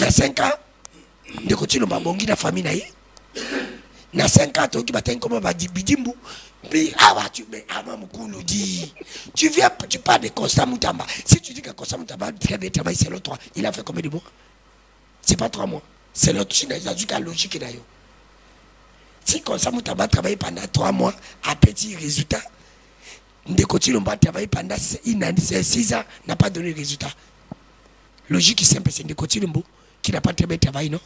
Na 5 ans, de continuer à bongi la famille naïe. Na 5 ans, tu vas comment va dire bidimbu. Mais tu mais tu viens, tu parles de Constant Moutamba. Si tu dis que Constant Moutamba travaille, c'est l'autre 3. Il a fait combien de mois? C'est pas 3 mois. C'est l'autre Chine, il a dit la logique d'ailleurs. Si Constant Moutamba travaille pendant 3 mois, à petit résultat, de continuer à travailler pendant 6 ans, n'a pas donné de résultat. Logique simple, c'est de continuer qui n'a pas très bien travaillé, non?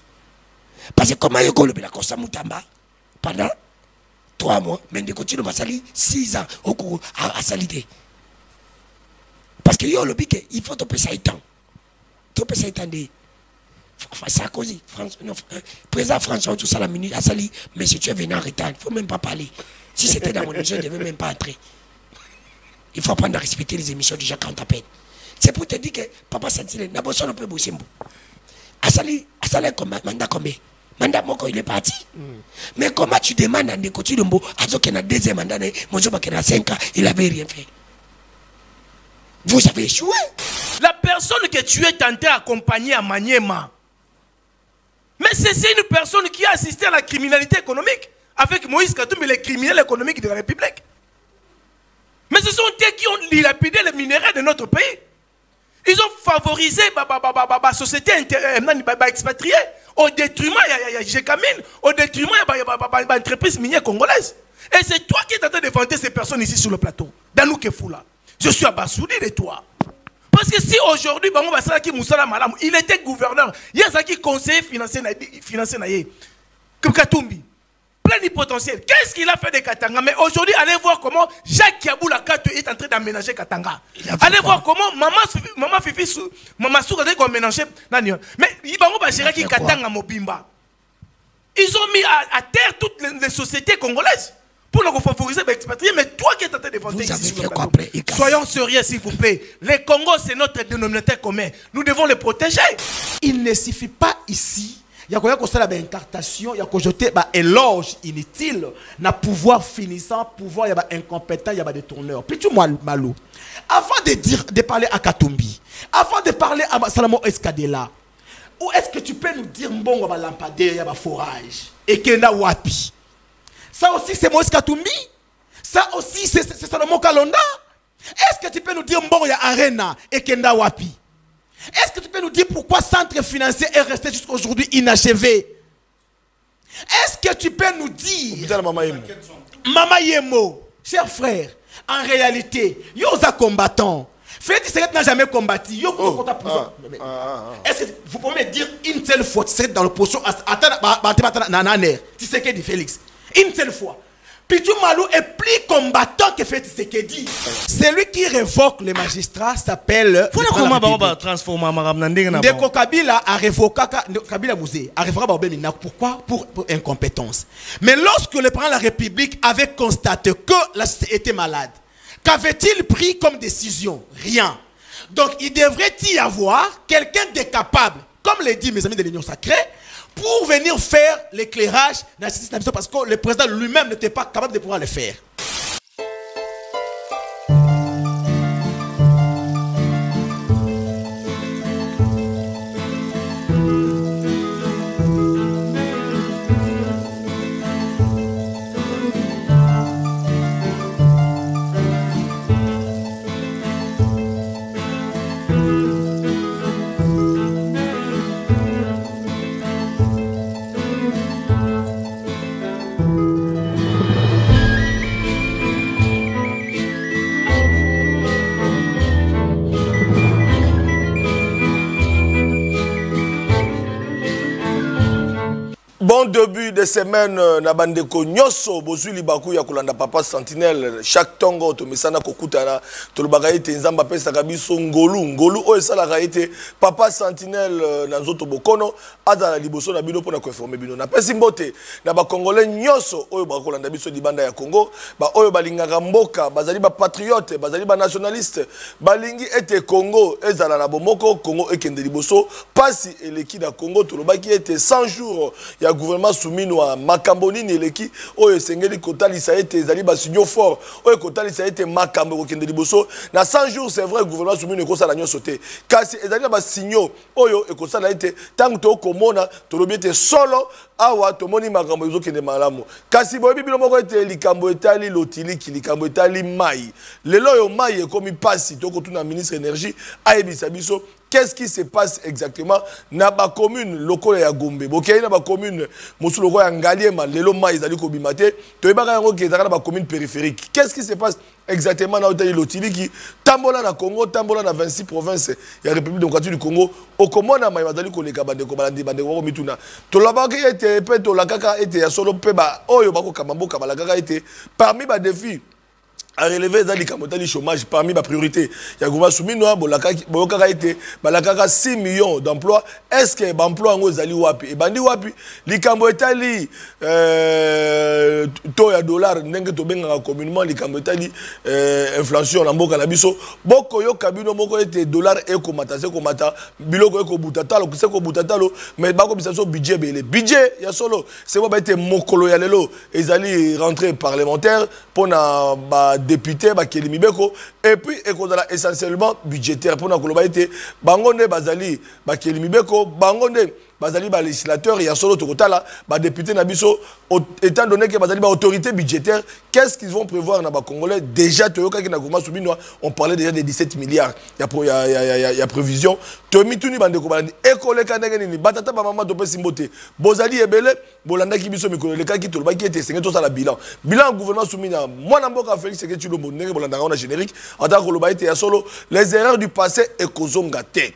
Parce que comment il y a le Constant Moutamba pendant 3 mois, mais de continuer à salir 6 ans au cours à salider. Parce que il faut te payer ça temps. Tu peux ça de Sarkozy, président François, tout ça la minute, à sali, mais si tu es venu en retard, il ne faut même pas parler. Si c'était dans mon émission, je ne devais même pas entrer. Il faut apprendre à respecter les émissions déjà quand on t'appelle. C'est pour te dire que papa Santile, n'a pas besoin de bosser. À sali mandat combien? Mandat moko il est parti. Mais comment tu demandes à Ndekoti Lumbo à ce qu'il y a 2e mandat, mon job qui a 5 ans, il n'avait rien fait. Vous avez échoué. La personne que tu es tenté d'accompagner à Maniema, mais c'est une personne qui a assisté à la criminalité économique avec Moïse Katumbi, les criminels économiques de la République. Mais ce sont eux qui ont dilapidé les minéraux de notre pays. Ils ont favorisé la société expatriée au détriment de Gécamine, au détriment de l'entreprise minière congolaise. Et c'est toi qui es en train de vanter ces personnes ici sur le plateau. Danou Kefoula. Je suis abasourdi de toi. Parce que si aujourd'hui, il était gouverneur, il y a qui conseiller financier, Katumbi, plénipotentiel. Qu'est-ce qu'il a fait de Katanga? Mais aujourd'hui, allez voir comment Jacques Kiaboula Kato est en train d'aménager Katanga. Allez voir comment Maman Fifi, Maman Souk a ménager. Mais il va gérer qui Katanga Mobimba. Ils ont mis à terre toutes les sociétés congolaises pour nous favoriser l'expatrié. Mais toi qui es en train de vendre ici sur le plateau, soyons sérieux s'il vous plaît. Le Congo, c'est notre dénominateur commun. Nous devons le protéger. Il ne suffit pas ici. Il y a une incartation, il y a jeter un éloge inutile, na pouvoir finissant, pouvoir, il y a incompétent, il y a des tourneurs. Puis tu Malou, avant de parler à Katumbi, avant de parler à Salamo Escadela, où est-ce que tu peux nous dire bon, il y a lampadaire, il y a forage, et qu'il y a wapi? Ça aussi c'est Moïse Katumbi? Ça aussi c'est Salomon Kalonda? Est-ce que tu peux nous dire bon, il y a Arena, et qu'il y a wapi? Est-ce que tu peux nous dire pourquoi le centre financier est resté jusqu'à aujourd'hui inachevé? Est-ce que tu peux nous dire, Mama Yemo, cher frère, en réalité, Yosa combattant, Félix Tshisekedi n'a jamais combattu. Est-ce que vous pouvez me dire une seule fois, tu sais, dans le potion, Tshisekedi Félix, une seule fois. Pitou Malou est plus combattant que Félix Tshisekedi. Celui qui révoque les magistrats s'appelle. Ndeko Kabila a révoqué Kabila Mouzé a révoqué pourquoi? Pour incompétence. Mais lorsque le président de la République avait constaté que la société était malade, qu'avait-il pris comme décision? Rien. Donc il devrait y avoir quelqu'un de capable, comme le dit mes amis de l'Union sacrée, pour venir faire l'éclairage dans la justice parce que le président lui-même n'était pas capable de pouvoir le faire. Bon début de semaine, na bandeko nyoso bozui libaku ya kolanda papa sentinelle chaque tongo to mesana kokutana to lubagaye te nzamba pesa kabiso ngolu o esala kaite papa sentinelle na nzoto bokono azala liboso na bino pona ko informer bino na pesi mbote na ba congolais nyoso oyo ba kolanda biso libanda ya Congo ba oyo balingaka mboka bazali ba patriote bazali ba nationaliste balingi ete Congo ezala na bomoko Congo ekende liboso pasi eleki na Congo to lubaki ete 100 jours ya gouvernement gouvernement soumis à Makamboni Neleki, oyo sengeli kotali ça été ezali ba signo fort, oyo kotali ça été Makambo kokende liboso. Na 100 jours c'est vrai gouvernement soumis ne kosa la nyo sauté. Kasi ezali ba signo oyo e kosa la été tant to komona to lobiete solo awa to moni makambo ezo kende malamu. Kasi boyebi bilo moko ete likambo etali lotili ki likambo etali mai. Lelo yo mai e komi pasi to kotuna ministre énergie ayebisa biso. Qu'est-ce qui se passe exactement na ba commune lokolo ya Gombe? Bokei na ba commune mosuloko ya Ngaliema lelo mai ezali ko bimate to ebaka yango ke ezaka na ba commune périphérique. Qu'est-ce qui se passe exactement na hôtel Lotili qui tambola na Congo, tambola na 26 provinces ya République démocratique du Congo okomona mai bazali ko leka bande ko balandi bande ko mituna. To labaki ete pe to la kaka ete ya solo pe ba oyo bako kamambo kabala kaka ete parmi ba défis à relever les chômage parmi ma priorité. Il y a gouvernement soumis noir bolaka été balaka 6 millions d'emplois. Est-ce que l'emploi en zali wapi et bandi wapi likambo etali to ya dollar ndenge to benga communément likambo etali inflation na mboka na biso boko yo kabino moko ete dollar e ko mata se ko mata biloko e ko butatalo ko se ko butatalo mais bako bisaso budget belé budget ya solo c'est ba ete mokolo ya lelo ezali rentrée parlementaire pour na ba député bakeli mibeko et puis ekozala essentiellement budgétaire pour na koloba ete bangonde bazali bakeli mibeko bangonde bazali ba législateur ya solo tokotala ba député na biso étant donné que bazali ba autorité budgétaire qu'est-ce qu'ils vont prévoir na ba congolais déjà toyoka ki na gouvernement soubinois on parlait déjà de 17 milliards ya prévision to mituni bande ko balandi ekoleka ndenge nini batata ba mama to pesi mbote bozali ebele bolanda ki biso mikolo leka ki toloba ki ete senge to sala bilan gouvernement soumina mwana mboka Félix Sekedi ndenge bolanda na générique ata ko loba ete ya solo les erreurs du passé ekozonga te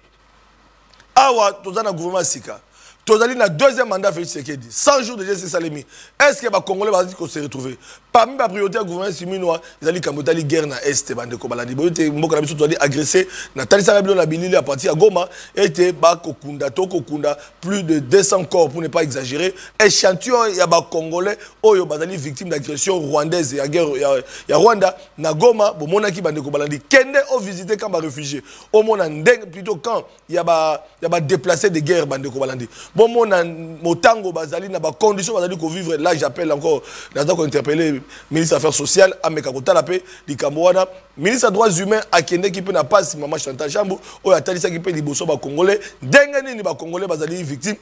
awa tozana gouvernement sika tozali na deuxième mandat Félix Sekedi 100 jours de GC Salemi est-ce que les Congolais vont se retrouver parmi les priorités du gouvernement siminois ils allaient kamotali guerre na est bande ko baladi boyote mboka na biso tozali agressé na talisa rabilo na bilili à partir à Goma était ba kokunda to kokunda plus de 200 corps pour ne pas exagérer échantillon ya ba Congolais oyo bazali victime d'agression rwandaise ya guerre ya Rwanda na Goma bomona ki bande ko baladi kende au visiter quand ba réfugiés au mona ndeng plutôt quand ya ba déplacés de guerre bande ko baladi bon mona motango bazali na ba conditions bazali ko vivre là j'appelle encore dans ko interpeller ministre des Affaires sociales ameka kotala pe likambo wana ministre des droits humains akende ki pe na passe mama Chantal Chambu o atalisa ki pe liboso ba congolais ndenge nini ba congolais bazali victime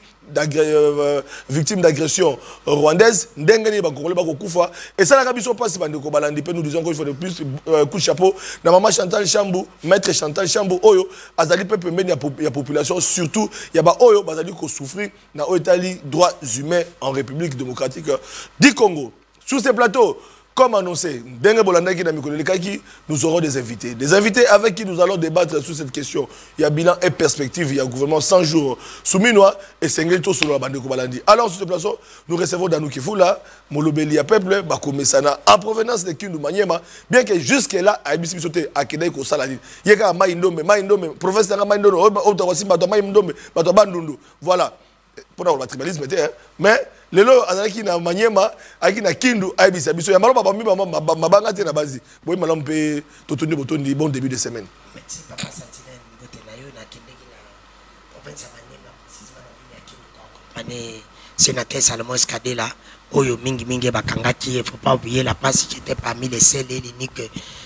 d'agression rwandaise ndenge nini ba congolais ba kokufa et ça la biso passe bande ko balandi pe nous disons qu'il faut de plus coup de chapeau na mama Chantal Chambu maître Chantal Chambu oyo azali pe pembeni ya population surtout ya ba oyo bazali ko souffrir na Otali droits humains en République démocratique du Congo. Sur ces plateaux, comme annoncé, nous aurons des invités avec qui nous allons débattre sur cette question. Il y a bilan et perspective, il y a gouvernement 100 jours souminois et Sengelto sur la bande de Kobalandi. Alors sur ce plateau, nous recevons Danou Kifula, Molobeli à peuple, Bakomesana, en provenance de Kindu Maniema, bien que jusque-là, à Ibisi Bisote, à Kedai Kosaladi, Yeka Maïndombe, professeur Maïndombe, Otawasimba, Maïndombe, Batobandundu. Voilà. Pour le tribalisme, mais les lots qui na Maniema, qui na Kindu, Aibisa Biso, Yamaro Babami, Mabanga na base. Oui, madame peut tout tenir bon début de semaine. Merci, papa Santinel, Botenayo, na Kindegi, na province Maniema, précisément, sénateur Salomon Escadela, Oyo Mingi Bakangaki, il ne faut pas oublier la passe, j'étais parmi les seuls et l'unique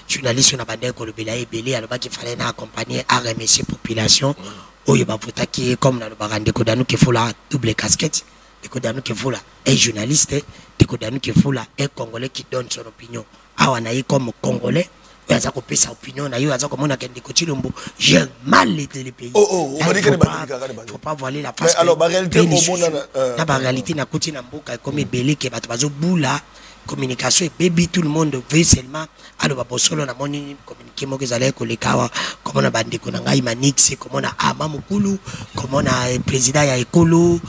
journaliste sur la bande Kolobela et Belé, alors qu'il fallait accompagner à remercier la population. Oyo bavuta qui est comme dans le barande Kodanu qui faut la double casquette, de Kodanu qui faut la est journaliste, de Kodanu qui faut la est congolais qui donne son opinion. Ah on a eu comme congolais, il y a sa opinion, il y a comme on a qu'un Kochilombo, j'ai mal été le pays. On va dire qu'il faut pas voiler la face. Alors la réalité au monde la réalité na Koti na mboka comme belé qui va bazo boula. Communication et baby tout le monde veut seulement alors ba solo na moni communiquer mo kezale ko lekawa comme on a bandi ko ngai manix comme on a Amamukulu comme on a président ya ekolo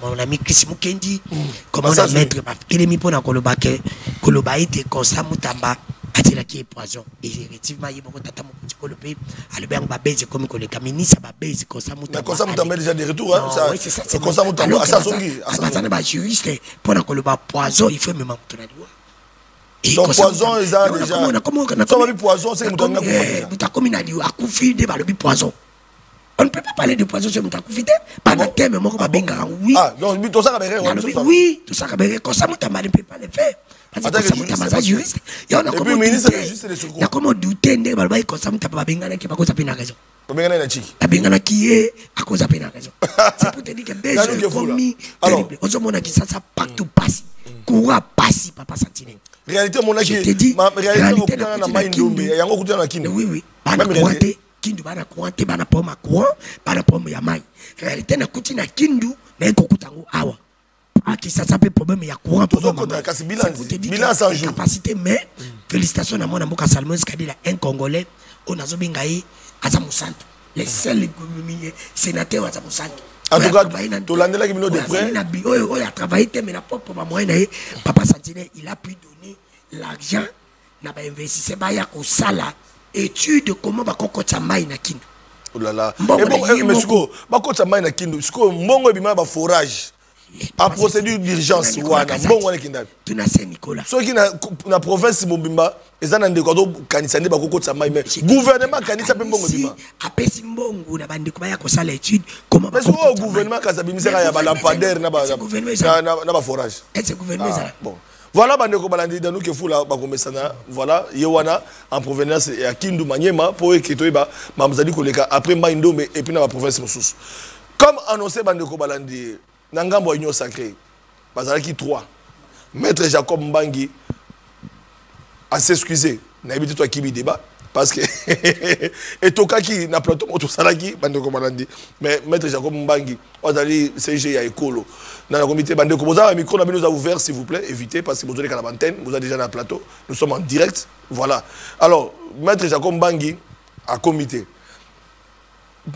mon ami Chris Mukendi comme on a maître Kelemi pona koloba ite constat mutamba atira qui est poison et effectivement il beaucoup tata mo kolopé alobeng ba base comme ko leka ministre ba base constat mutamba déjà des retours hein ça c'est constat mutamba ça songi ça ba juriste pona koloba poison il faut même mutonaliwa. Donc poison ils ont déjà comment poison c'est que mutonga mutakomi na liwa akufi de balobi poison On ne peut pas parler de poison sur Moutakufite. Pendant thème, moi, oui. Ah, donc, tout ça, oui, tout ça, comme ça, Moutamar ne peut pas le faire. Parce que ça, Moutamar, juriste. Il y a comment douter. Il y a comment douter, comme ça, Moutamar, qui va causer la raison. La qui est à cause de la raison. C'est pour te dire que besoin commis terrible. On se demande qui ça partout passe. Courant passe, papa Sentinelle. Réalité, mon je te dis, réalité, oui, oui. Kindu bana kuante bana poma kuan bana poma ya mai réalité na kuti na kindu na eko kutango awa aki ça peut problème ya courant pour bilan sans jour capacité mais félicitations na mona mboka Salmon Skadila un congolais on azo bingai aza musantu les seuls sénateurs aza musantu en tout cas to landela ki bino de près il a travaillé mais na propre moyen na papa Sentinelle il a pu donner l'argent na ba investisseur ba ya ko sala étude comment va kokota mai na kindu. Oh là là. Mais siko ba kokota mai na kindu siko mbongo ebima ba forage a procédure d'urgence wana mbongo wana kinda tuna se Nicolas so ki na province Mobimba ezana ndeko to kanisa nde ba kokota mai mais gouvernement kanisa pe mbongo ebima apesi mbongo na bande ko ba ya ko sala étude comment mais so gouvernement kaza bimisera ya ba lampadaire na ba forage c'est gouvernement ça bon. Voilà, Bandeko Balandi, dans nous que foula, voilà, Yewana, en provenance à Kindu Maniema, pour que tu aies Mamzadi Koleka, après Maindo, mais et puis dans la province Moussous. Comme annoncé Bandeko Balandi, Nangambo Union Sacrée, Bazalaki 3, Maître Jacob Mbangi a s'excuser, n'a évité toi qui débat, parce que, et Tokaki n'a plateau, Motosalaki, Bandeko Balandi, mais Maître Jacob Mbangi, on a dit CG à Ekolo. Dans le comité Bandeko, vous avez un micro, nous avons ouvert, s'il vous plaît, évitez, parce que vous avez la antenne, vous êtes déjà dans le plateau, nous sommes en direct, voilà. Alors, Maître Jacob Mbangi a comité.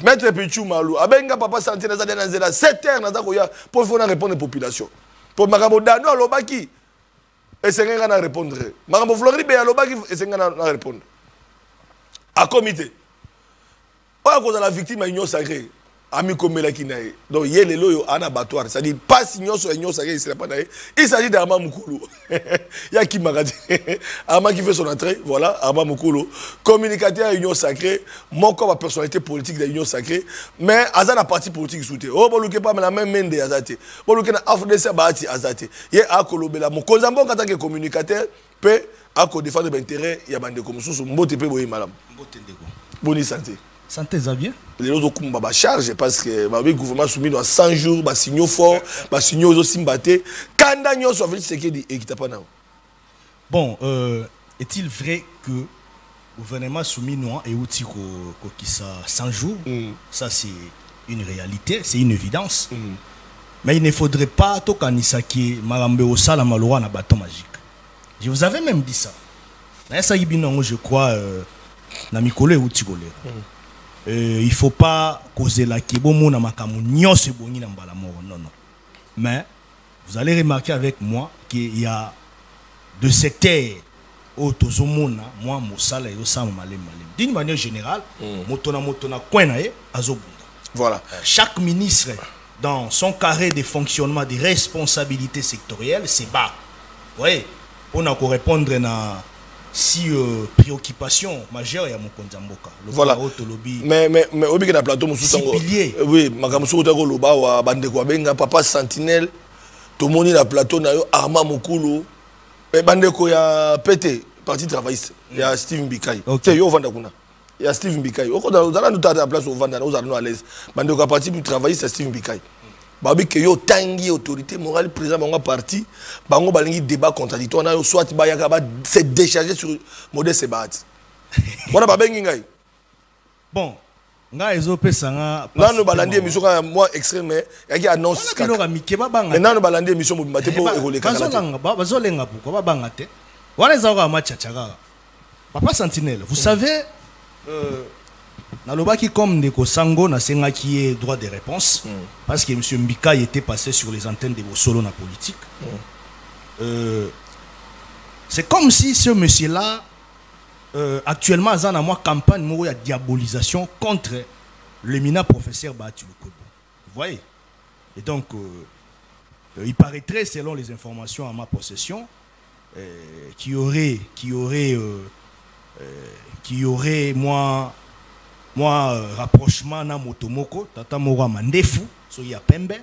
Maître Pichou Malou, Abenga Papa Santé, nous avons 7 heures, nous avons pour répondre à la population. Pour Magambo Dano, à l'Obaki, et c'est rien à répondre. Magambo Floride, à l'Obaki, et c'est rien à répondre. À comité. Pas à cause de la victime à l'Union Sacrée. Ami Komela Kinae. Donc, il y a les loyaux en abattoir. C'est-à-dire, pas signon sur l'Union Sacrée, il s'agit d'Arma Moukoulou. Il y a qui m'a dit. Arma qui fait son entrée, voilà, Arma Moukoulou. Communicateur à l'Union Sacrée, mon corps a personnalité politique de l'Union Sacrée, mais Azan a parti politique soutenu. Oh, bon, le pas la même main de Azate. Bon, le Afro-Dessert Bahati Azate. Il y a Akolobela. Mon Kozambo, en tant que communicateur, peut défendre l'intérêt, il y a des comme sous Mbote Pe Boye Madame. Bonne santé. Santé, Xavier. Les autres ont une charge parce que le gouvernement soumis dans 100 jours, des signaux forts, des signaux aussi mbattés. Quand nous sommes venus, c'est qui est bon, est-il vrai que le gouvernement soumis nous et outil qui ça 100 jours, ça c'est une réalité, c'est une évidence. Mais il ne faudrait pas tout kanisaki marambe au sala malora na bâton magique. Je vous avais même dit ça. Je crois na mikolo et outil il ne faut pas causer la kibomo na makamu nyose boni na mbala moro, non. Mais vous allez remarquer avec moi qu'il y a deux secteurs au tozomona moi mosala et osama malem. D'une manière générale, motona kwena e azobunda. Voilà. Chaque ministre dans son carré de fonctionnement des responsabilités sectorielles c'est bas. Oui, on a qu'à répondre na si préoccupation majeure ya mokonza mboka. Voilà. Mais obi na plateau mususango. Oui, makamusu ko loba wa bandeko abenga Papa Sentinelle. To moni na plateau na yo Arma Mukulu. Mais bandeko ya PT parti travailliste. Ya Steve Mbikai. C'est yo vanda kuna. Ya Steve Mbikai. Oko dans nous ta place au vanda, nous allons à l'aise. Bandeko parti travailliste Steve Mbikai. Babi que yo tangi autorité morale président bango parti bango balingi débat contradictoire na yo soit bayaka ba se décharger sur modèle Sebati. Voilà babengi ngai. Bon, nga ezopesa nga nanu balandi émission ka moi extrême yaki annonce ka loka mikeba banga. Nanu balandi émission mo bimate po évoluer kala. Bazolenga pourquoi babanga te. Wana ezaka machachaga. Papa Sentinelle, vous savez Nalobaki comme Ndeko Sango na senga qui est droit de réponse parce que M. Mbika était passé sur les antennes de Bossolo na politique. C'est comme si ce monsieur-là actuellement a une campagne de diabolisation contre l'éminent professeur Bahati Lukobo. Vous voyez? Et donc il paraîtrait selon les informations à ma possession qu'il y aurait moi moi rapprochement na motomoko tata moko mandefu so ya pembe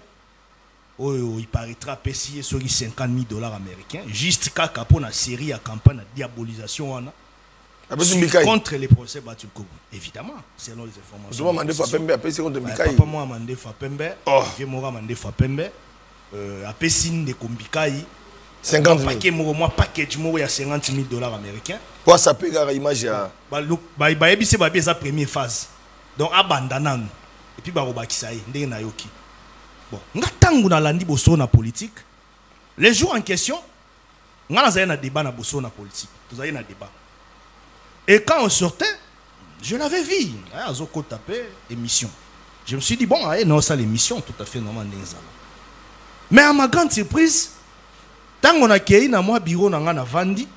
oyo il paraîtra payé sur 50 000 $ américains juste kaka pour la série à campagne de diabolisation wana contre les procès battus évidemment selon les informations mandefu pembe apesi contre Mikai papa moi mandefu pembe vieux mora mandefu pembe apesi de kombikai 50 000 paquet moi package moko ya 50 000 $ américains pour ça pega image ya ba ebise ba bien sa première phase donc abandana et puis ba robakisa ye ndenge na yoki bon ngatangu na landi boso na politique les jours en question ngana za na débat na boso na politique vous avez na débat et quand on sortait je l'avais vu azoko taper émission je me suis dit bon non ça l'émission tout à fait normal ndezala mais à ma grande surprise tango na kei na moi bureau na ngana vandi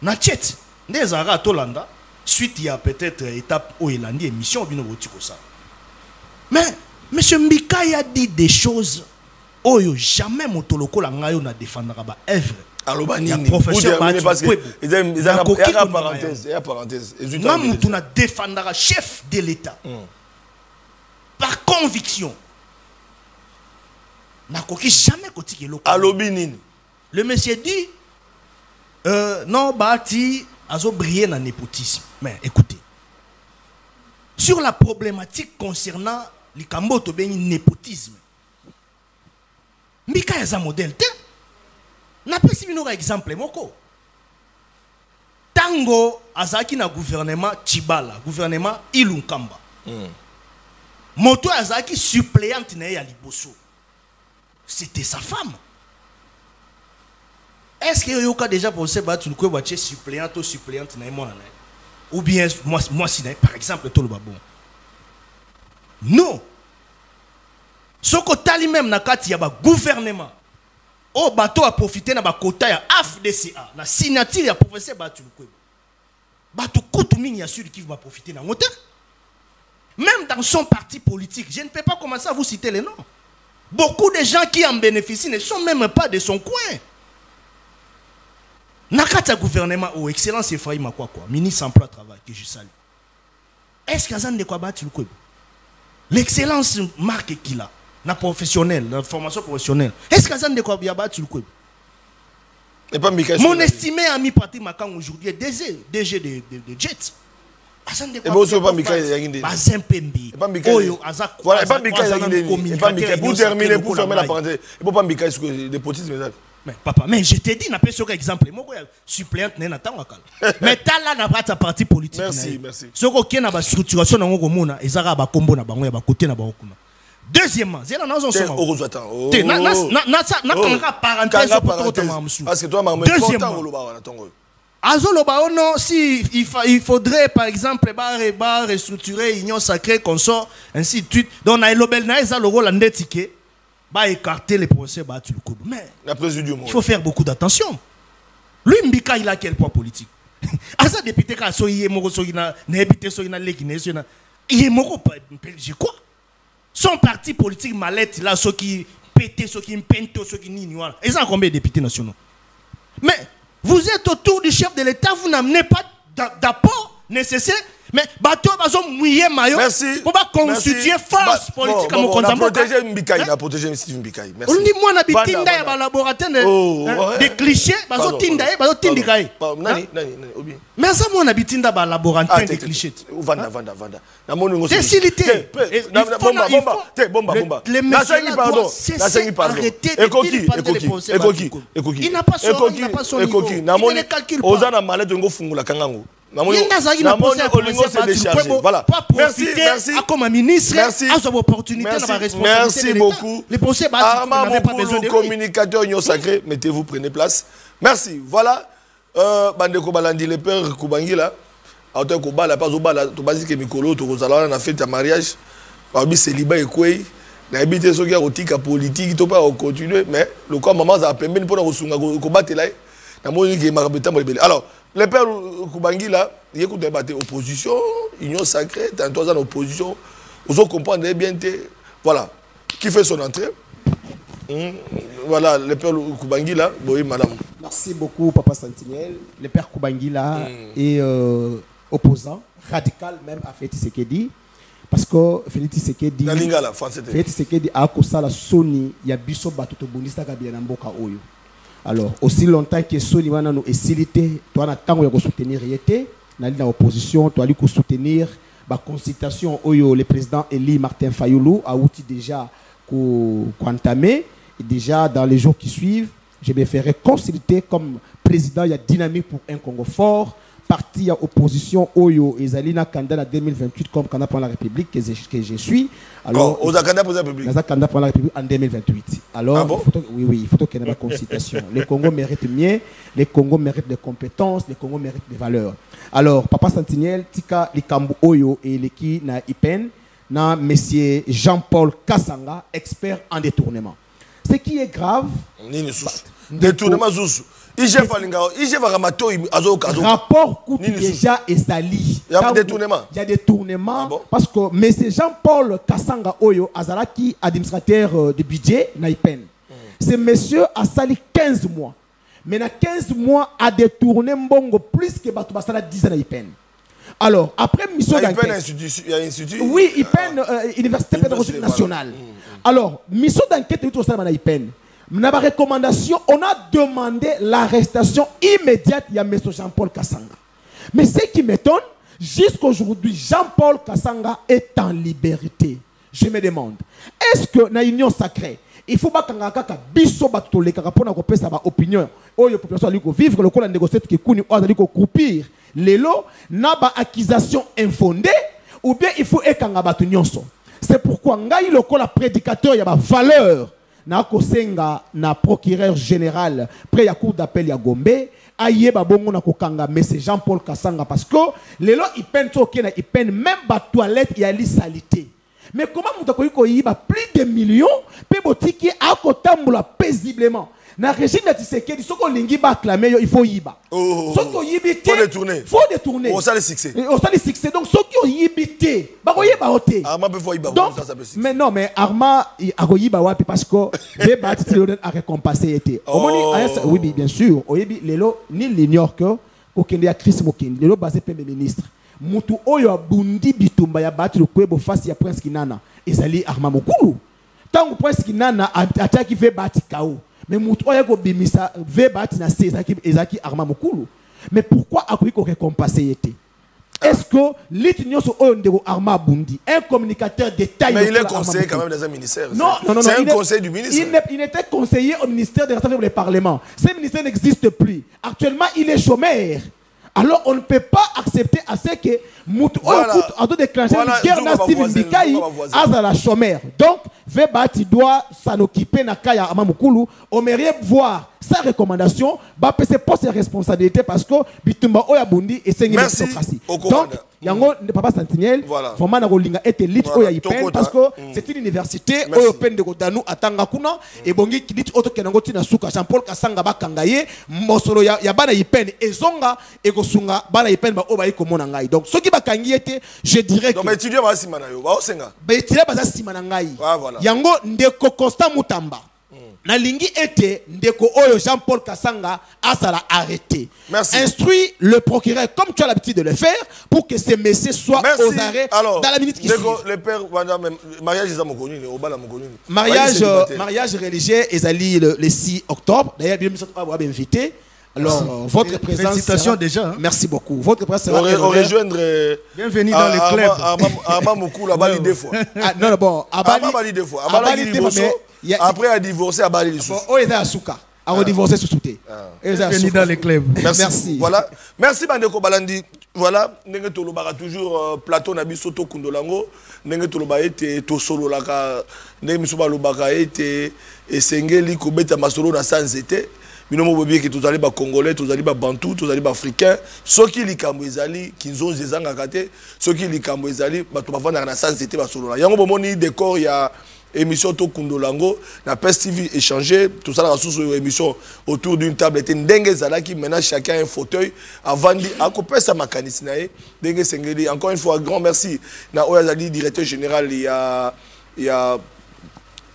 na chet ndezara tolanda suite il y a peut-être étape où il a dit émission bino botiko ça mais monsieur Mikai a dit des choses oyo jamais motoloko la ngayo na défendra ba œuvre alobani ni professeur parce que il y a parenthèse na mutu na défendra chef de l'état par conviction na koki jamais kotiki loko alobini le monsieur dit non bati azo briller dans népotisme mais écoutez sur la problématique concernant les Kamboto ben népotisme Mika est un modèle n'a pas si un exemple moko tango azaki na gouvernement Chibala gouvernement Ilunkamba moto azaki suppléante na ya liboso c'était sa femme. Est-ce que vous avez déjà pensé que vous avez suppléante ou suppléante ou bien moi par exemple tout le babon non ce que tali même na kati ya ba gouvernement au bateau a profité na ba quota ya AFDCA la signature ya professeur Batu Lukwebo Batu kutu mingi ya celui qui va profiter na moteur même dans son parti politique je ne peux pas commencer à vous citer les noms. Beaucoup de gens qui en bénéficient ne sont même pas de son coin. Nakata gouvernement au excellence Ephraim quoi ministre emploi travail que je salue. Est-ce qu'il y a de quoi battre le coup? L'excellence marque qu'il a, la professionnelle, la formation professionnelle. Est-ce qu'il y a de quoi battre le coup? Mon estimé ami Patrick Makan aujourd'hui est DG de Jet. Et vous ne pas Michael Yaginde. Pas Michael. Voilà, pas Michael Yaginde. Pas Michael. Pour terminer, pour fermer la parenthèse, il ne faut pas Michael sur les potistes. Mais papa, mais je t'ai dit, n'a pas sur exemple. Moi, suppléante n'est pas mais t'as là n'a pas ta partie politique. Merci, merci. Ce qui est na structuration dans le monde, ils ont ba combo na bango ya ba côté na ba okuna. Deuxièmement, c'est là nous en sommes. Na parenthèse parce que toi maman content Azoloba non si il faudrait par exemple restructurer l'union sacrée consort ainsi de suite donc na elobel na eza logo la ndetike ba écarter les procès battu le coup mais il faut faire beaucoup d'attention lui Mbika il a quel poids politique asa député ka so yé moko so na député so na lekine so na yé moko je quoi son parti politique mallette là ceux qui pété ceux qui pente ceux qui ni voilà ils ont combien de députés nationaux mais vous êtes autour du chef de l'État, vous n'amenez pas d'apport nécessaire. Mais bateau bazo mouillé maillot pour pas constituer force politique comme on a protégé Mbikaï, on a protégé Mbikaï. Merci. On dit moi on habite tinda ya laboratoire des clichés, bazo tinda bazo tindikaï. Nani mais ça moi on habite tinda ba laboratoire des clichés. Vanda. Na moni ngoso. Décilité. Bomba. Ekoki. Il n'a pas son niveau. Il ne calcule pas. Ozana malade ngo fungula kangango. Voilà. Merci. Comme ministre, merci beaucoup. Les procès n'avez pas besoin de communicateur union sacré, mettez-vous, prenez place. Merci. Voilà. Bandeko Balandi, le père Kubangila. Auteur Kubala, pas au bal, tu basique Mikolo, tu as fait ta mariage. Parmi célibat et quoi. Na habité ce qui a politique, politique, tu peux continuer, mais le corps maman a permis pour nous combattre là. Alors, le père Kubangi là, il écoute des batailles opposition, union sacrée, dans 3 ans d'opposition. Vous comprenez bien, voilà, qui fait son entrée. Voilà, le père Kubangi là, oui, madame. Merci beaucoup, Papa Sentinelle. Le père Kubangi là, et opposant, radical même à Félix Tshisekedi. Parce que Félix Tshisekedi... Félix Tshisekedi a causé la Sony, il y a biso batuto bonista kabia mboka oyo. Alors, aussi longtemps que Sony wana no esilité, toi na tango ya ko soutenir yete, na li na opposition, toi ali ko soutenir ba consultation oyo le président Eli Martin Fayulu a outil déjà ko entamé et déjà dans les jours qui suivent, je me ferai consulter comme président il y a dynamique pour un Congo fort. Parti à opposition Oyo et Zalina candidat à 2028 comme candidat pour la République que je suis. Alors, aux candidat pour la République. Candidat pour la République en 2028. Alors, bon? Il faut qu'il y ait une consultation. Le Congo mérite mieux, le Congo mérite des compétences, le Congo mérite des valeurs. Alors, Papa Sentinelle, Tika Likambu Oyo et Leki na Ipen, na Monsieur Jean-Paul Kassanga, expert en détournement. Ce qui est grave. Détournement Zousou. Rapport coûte déjà et sali. Il y a détournement. Il y a détournement. Ah bon? Parce que M. Jean-Paul Kassanga Oyo, Azalaki, administrateur de budget, Naipen. C'est monsieur a sali 15 mois. Mais dans 15 mois, a détourné Mbongo plus que Batubasala 10 ans Naipen. Alors, après mission d'enquête. Il y a un institut. Oui, Ipen, Université pédagogique nationale. Alors, mission d'enquête, il y a Naipen. Dans la recommandation, on a demandé l'arrestation immédiate de M. Jean-Paul Kassanga. Mais ce qui m'étonne, jusqu'aujourd'hui, Jean-Paul Kassanga est en liberté. Je me demande, est-ce que dans l'union sacrée, il faut que biso batole pour qu'on sa opinion, ou la population allait vivre le coup de négocier qui kuni ou allait croupir les lots, n'a pas accusation infondée, ou bien il faut ekanga batunyonso. C'est pourquoi ngai le coup la prédicateur il y a ma valeur. Na kosenga na procureur général près ya cour d'appel ya Gombe aye ba bongo na kokanga mais c'est Jean-Paul Kassanga parce que lelo ipen to kena ipen même ba toilette ya li salité mais comment mutako ko yiba plus de millions pe botiki akotambola paisiblement na régime de Tshisekedi soko lingi ba acclamer il faut yiba soko yibité faut détourner on ça le succès donc soko yibité ba ko yiba hoté Arma peut faut yiba ça peut mais non mais Arma akoyiba wapi parce que le bâti a récompensé été oui bien sûr oyebi lelo ni l'ignore que kokende ya Chris Mokindi lelo basé premier ministre mutu oyo abundi bitumba ya bâti le kwebo face ya Prince Kinana ezali Arma Mokulu tango Prince Kinana ataki fait bâti kao. Mais mutu oya ko bimisa ve bati na se ezaki Arma Mokulu. Mais pourquoi akoki ko récompenser été? Est-ce que l'union sur Ondego Arma Bundi, un communicateur de taille? Mais il est conseiller quand même dans un ministère. Non. C'est un conseil du ministre. Il était conseiller au ministère des Relations avec le Parlement. Ce ministère n'existe plus. Actuellement, il est chômeur. Alors, on ne peut pas accepter à ce que Moutou a déclenché une guerre dans Steven Bikaï à la chômeur. Donc, Vebati doit s'en occuper na Kaya Amamukulu. On mérite voir sa recommandation, c'est pas ses responsabilités parce que Bitumba Oyabundi et c'est une démocratie. Donc, yango ne papa Sentinelle, vraiment na rolinga est élite Oya Ipen parce que c'est une université Open de Godanu atanga kuna et bongi qui dit auto kenango tina suka Jean-Paul Kassanga bakangaye mosolo ya bana Ipen ezonga et kosunga bana Ipen ba oba ikomona ngai. Donc ce qui bakangi était je dirais que donc étudiant ba simana yo ba osenga. Ba étudiant ba simana ngai. Yango ndeko Constant Mutamba. Na lingi était ndeko oyo Jean-Paul Kassanga a ça l'a arrêté. Merci. Instruis le procureur comme tu as l'habitude de le faire pour que ces messieurs soient aux arrêts dans la minute qui suit. Le père mariage est mokoni au bala mokoni. Mariage religieux ezali le 6 octobre. D'ailleurs bien sûr va invité. Alors votre présence félicitations déjà. Merci beaucoup. Votre présence sera on rejoindre bienvenue dans le club. Arma Mokulu a bali deux fois. Non bon, Abali deux fois. Abali divorcé. Après a divorcé à Bali. Oh il est à Souka. A divorcé sous souté. Bienvenue dans le club. Merci. Voilà. Merci Bandeko Balandi. Voilà, ndenge tolobaka toujours plateau na biso to kundolango, ndenge toloba ete to solo laka, ndenge miso balobaka ete esengeli kobeta masolo na sans été. Binomo bobi ke tozali ba congolais, tozali ba bantou, tozali ba africain, soki likambo ezali kinzo zezanga kate, soki likambo ezali bato bavanda na sans été ba solo la. Yango bomoni décor ya émission to kundolango na PES TV échanger tout ça la sous émission autour d'une table était ndenge zalaki maintenant chacun un fauteuil avant di akopesa makanisi nae ndenge sengeli encore une fois grand merci na oyazali directeur général il y a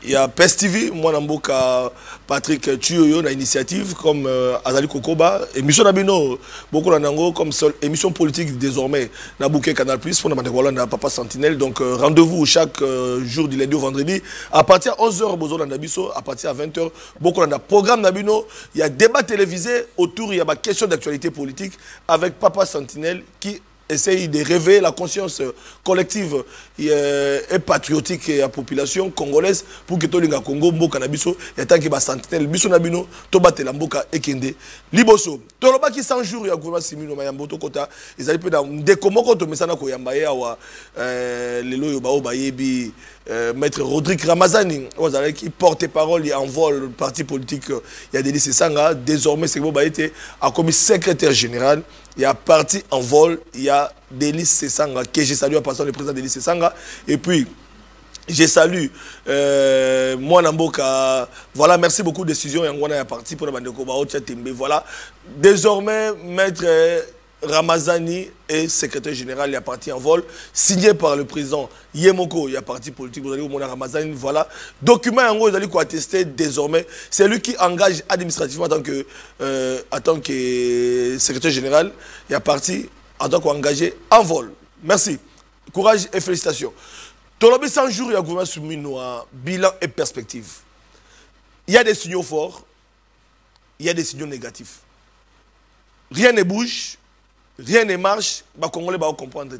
il y a PES TV, moi Namboka Patrick Tuyoyo, na initiative comme Azali Kokoba, émission Nabino, beaucoup d'anango comme seule émission politique désormais, Nabouké Canal Plus, pour na Papa Sentinelle. Donc rendez-vous chaque jour du lundi au vendredi, à partir de 11h, Bozo Nabiso, à partir de 20h, beaucoup de programme Nabino, il y a débat télévisé autour, il y a ma question d'actualité politique avec Papa Sentinelle qui essaye de réveiller la conscience collective et patriotique de la population congolaise pour que tout le monde Congo mboka na biso ya tanki ba sentinelle biso na bino to batela mboka ekende liboso to loba ki 100 jours ya gouvernement simino mayambo to kota ezali pe na ndekomoko to mesana ko yamba ya wa lelo yo ba obayebi maître Rodrigue Ramazani qui porte parole et envole le parti politique il y a Délice Sanga désormais c'est bon été a commis secrétaire général. Il y a parti en vol, il y a Délice Sanga, que je salue en passant le président Délice Sanga. Et puis, je salue moi Namboka. Voilà, merci beaucoup de décision. Il y a parti pour la bande de voilà. Désormais, maître Ramazani est secrétaire général, il y a parti en vol, signé par le président Yemoko, il y a parti politique, vous allez voir Ramazani, voilà. Document en gros, vous allez attester désormais, c'est lui qui engage administrativement en tant que secrétaire général, il y a parti en tant qu'engagé en vol. Merci, courage et félicitations. Tolobi 100 jours, il y a gouvernement soumis à bilan et perspective. Il y a des signaux forts, il y a des signaux négatifs. Rien ne bouge. Rien ne marche, les Congolais vont comprendre.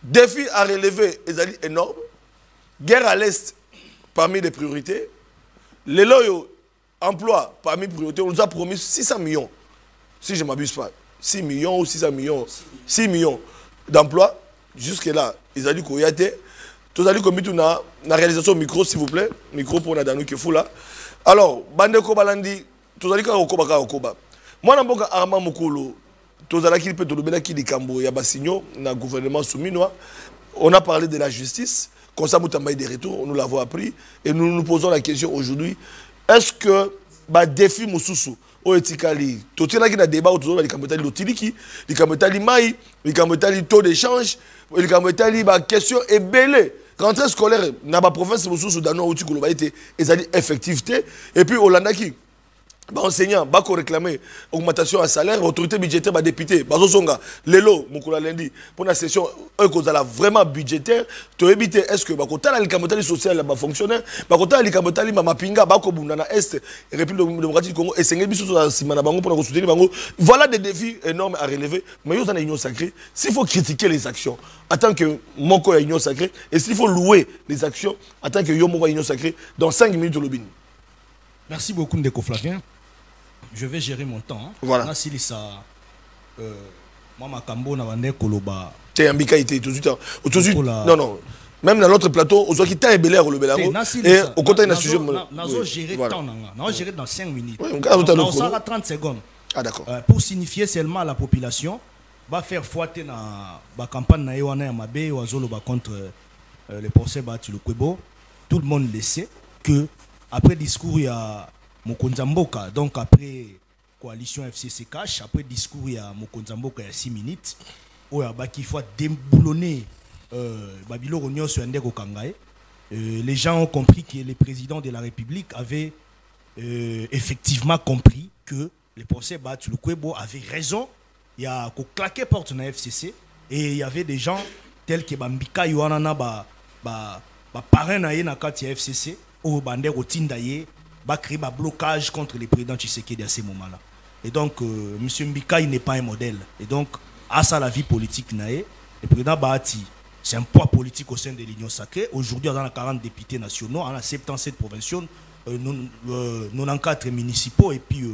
Défi à relever est énorme. Guerre à l'Est, parmi les priorités. Les loyaux, emploi, parmi les priorités. On nous a promis 600 millions, si je ne m'abuse pas. 6 millions ou 600 millions. 6 millions d'emplois. Jusque-là, ils ont dit qu'il y a été. Tout à l'heure, la réalisation micro, s'il vous plaît. Micro pour Nadanou qui est fou là. Alors, Bande Kobalandi, tout à l'heure, Okoba. Moi, je suis Armand Mokolo. On a parlé de la justice, comme ça, des retours, nous l'avons appris, et nous nous posons la question aujourd'hui, est-ce que le défi Moussoussou, au Etikali, tout ce qui a débat autour de l'Otiliki, le taux d'échange, la question est belle. Rentrée scolaire, dans la province Moussoussou, dans notre effectivité, et puis Hollande enseignants, bako réclamer augmentation à salaire, autorité budgétaire, député, bazosonga, lelo, mukula lundi, pour la session, vraiment budgétaire, tu éviter est-ce que bakota la likamotali social ba fonctionnaire, bakota la likamotali mapinga, bako bundana est, République démocratique du Congo, et c'est biso dans simana bango pour soutenir bango. Voilà des défis énormes à relever, mais yo dans l'union sacrée, s'il faut critiquer les actions, en tant que moko ya union sacrée, et s'il faut louer les actions, en tant que yo moko union sacrée, dans 5 minutes de l'obin. Merci beaucoup Ndeko Flavien. Je vais gérer mon temps. Hein. Voilà. Moi, ma cambo na bande koloba. T'es ambika été tout de suite. Non, non. Même dans l'autre plateau, on voit qu'il t'a un belé à le belango. Et au côté d'un sujet. Nous gérer le temps. Nous gérer dans 5 minutes. Nous avons 30 secondes. Ah, d'accord. Pour signifier seulement à la population, va faire foiter la campagne na Ewana Yamabe ou Azolo contre le procès Batu le Kwebo. Tout le monde le sait que après discours, il y a Mokonzamboka, donc après coalition FCC Cash, après discours il y a Mokonzamboka il y a 6 minutes, où il y a qu'il faut déboulonner Babilo Rognon sur Ndeko Kangae. Les gens ont compris que le président de la République avait effectivement compris que le procès Batu Lukwebo avait raison. Il y a claqué porte dans la FCC et il y avait des gens tels que Bambika Yohanana parrain na ye na kati FCC ou Bandero Tindaye va créer un blocage contre les présidents Tshisekedi à ces moments-là. Et donc, M. Mbika, il n'est pas un modèle. Et donc, à ça, la vie politique, le président Bahati, c'est un poids politique au sein de l'Union sacrée. Aujourd'hui, on a 40 députés nationaux, on a 77 provinciaux, 94 municipaux et puis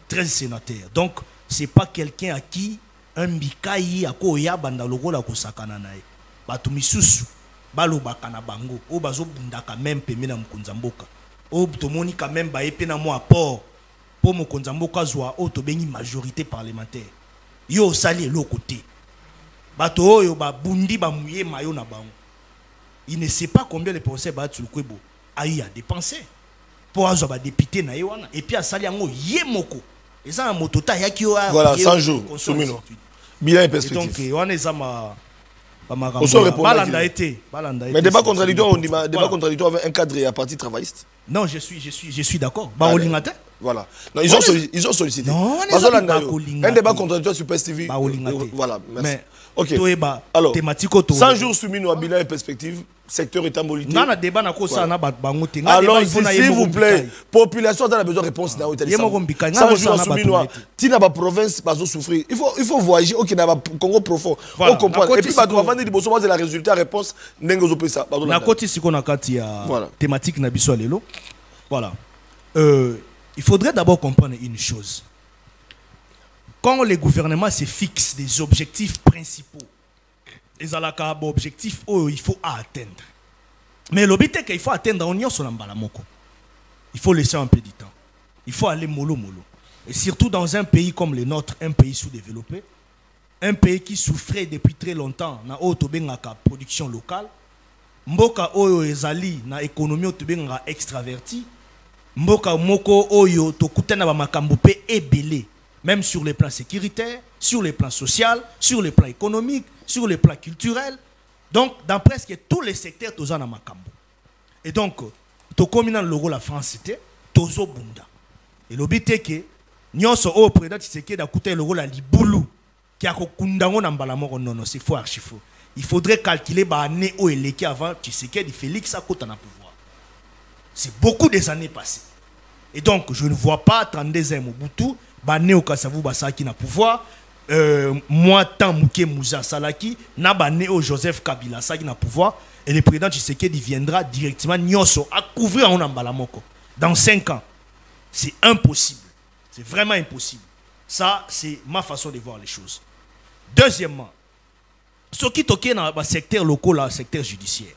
13 sénateurs. Donc, ce n'est pas quelqu'un à qui un Mbika y a koya bandalogo la kosakana nae. Batumisusu, balo bakana bango, o bazo bundaka même pemena mkunzamboka. O tomoni quand même ba epena mo apport pour Mokonzamboka zwa o to bengi majorité parlementaire. Yo sali lo côté. Bato oyo ba bundi ba muye mayo na bango. Il ne sait pas combien de procès Batu Lukwebo a eu à dépenser pour avoir ba député na yewana et puis a sali yango yemoko. Et ça motota yaki yo. Voilà, 100 jours. Bilan et perspective. Donc on est Balanda été. Mais débat contradictoire, on dit débat contradictoire avec un cadre et un parti travailliste. Non, je suis d'accord. Voilà. Non, ils ont sollicité. Non, un débat contradictoire sur PSTV. Voilà, merci. Ok. Alors, 100 jours soumis à bilan et perspective, secteur état politique. Alors, s'il vous plaît, population a besoin de réponse. 100 jours soumis à Tina ba province va souffrir. Il faut voyager au Congo profond. On comprend. Et puis, avant de dire c'est la résultat réponse n'engo pesa. Na koti siko na kati ya thématique na biso lelo. Voilà. Il faudrait d'abord comprendre une chose. Quand les gouvernements se fixent des objectifs principaux, les objectifs il faut atteindre. Mais le but est qu'il faut atteindre on y sur l'ambalamoko. Il faut laisser un peu de temps. Il faut aller mollo. Et surtout dans un pays comme le nôtre, un pays sous-développé, un pays qui souffrait depuis très longtemps na autobengaka production locale, mboka oyo ezali na économie autobengaka extraverti, mboka moko oyo tokutana ba makambo pe ebele. Même sur les plans sécuritaires, sur les plans sociaux, sur les plans économiques, sur les plans culturels. Donc, dans presque tous les secteurs, tous en makambo. Et donc, to communant le logo la France, c'était Tozo Bunda. Et le but est que, nous sommes au président Tshisekedi d'écouter le logo la Liboulou, qui a kokundango n'ambalamoko. Non, c'est faux, archi faux. Il faudrait calculer bah année où il est avant Tshisekedi Félix à côté na pouvoir. C'est beaucoup des années passées. Et donc, je ne vois pas 32 ans Mobutu. Bané au Kassavou Basaki na pouvoir, moi tant Mouké Moussa Salaki, na bané au Joseph Kabila Saki na pouvoir, et le président Tshisekedi viendra directement Nyoso à couvrir en Ambalamoko. Dans 5 ans, c'est impossible. C'est vraiment impossible. Ça, c'est ma façon de voir les choses. Deuxièmement, ce qui toque dans le secteur local, le secteur judiciaire.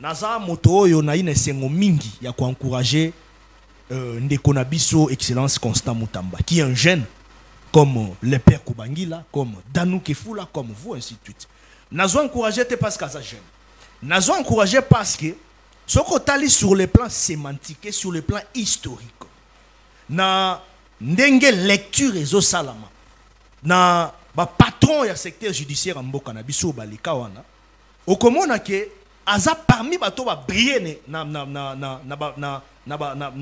Naza moto yo na ine sengo mingi ya ko encourager Ndeko Nabiso Excellence Constant Mutamba, qui est un jeune comme le père Koubangila, comme Danou Kefula, comme vous, ainsi de suite. Nazo encouragé parce que ça jeune. Nazo encouragé parce que ce qu'on t'a dit sur le plan sémantique et sur le plan historique, na ndenge lecture et salama, na ba patron ya secteur judiciaire en Mboka Nabiso Balika wana, au comment a que aza parmi bato ba briller na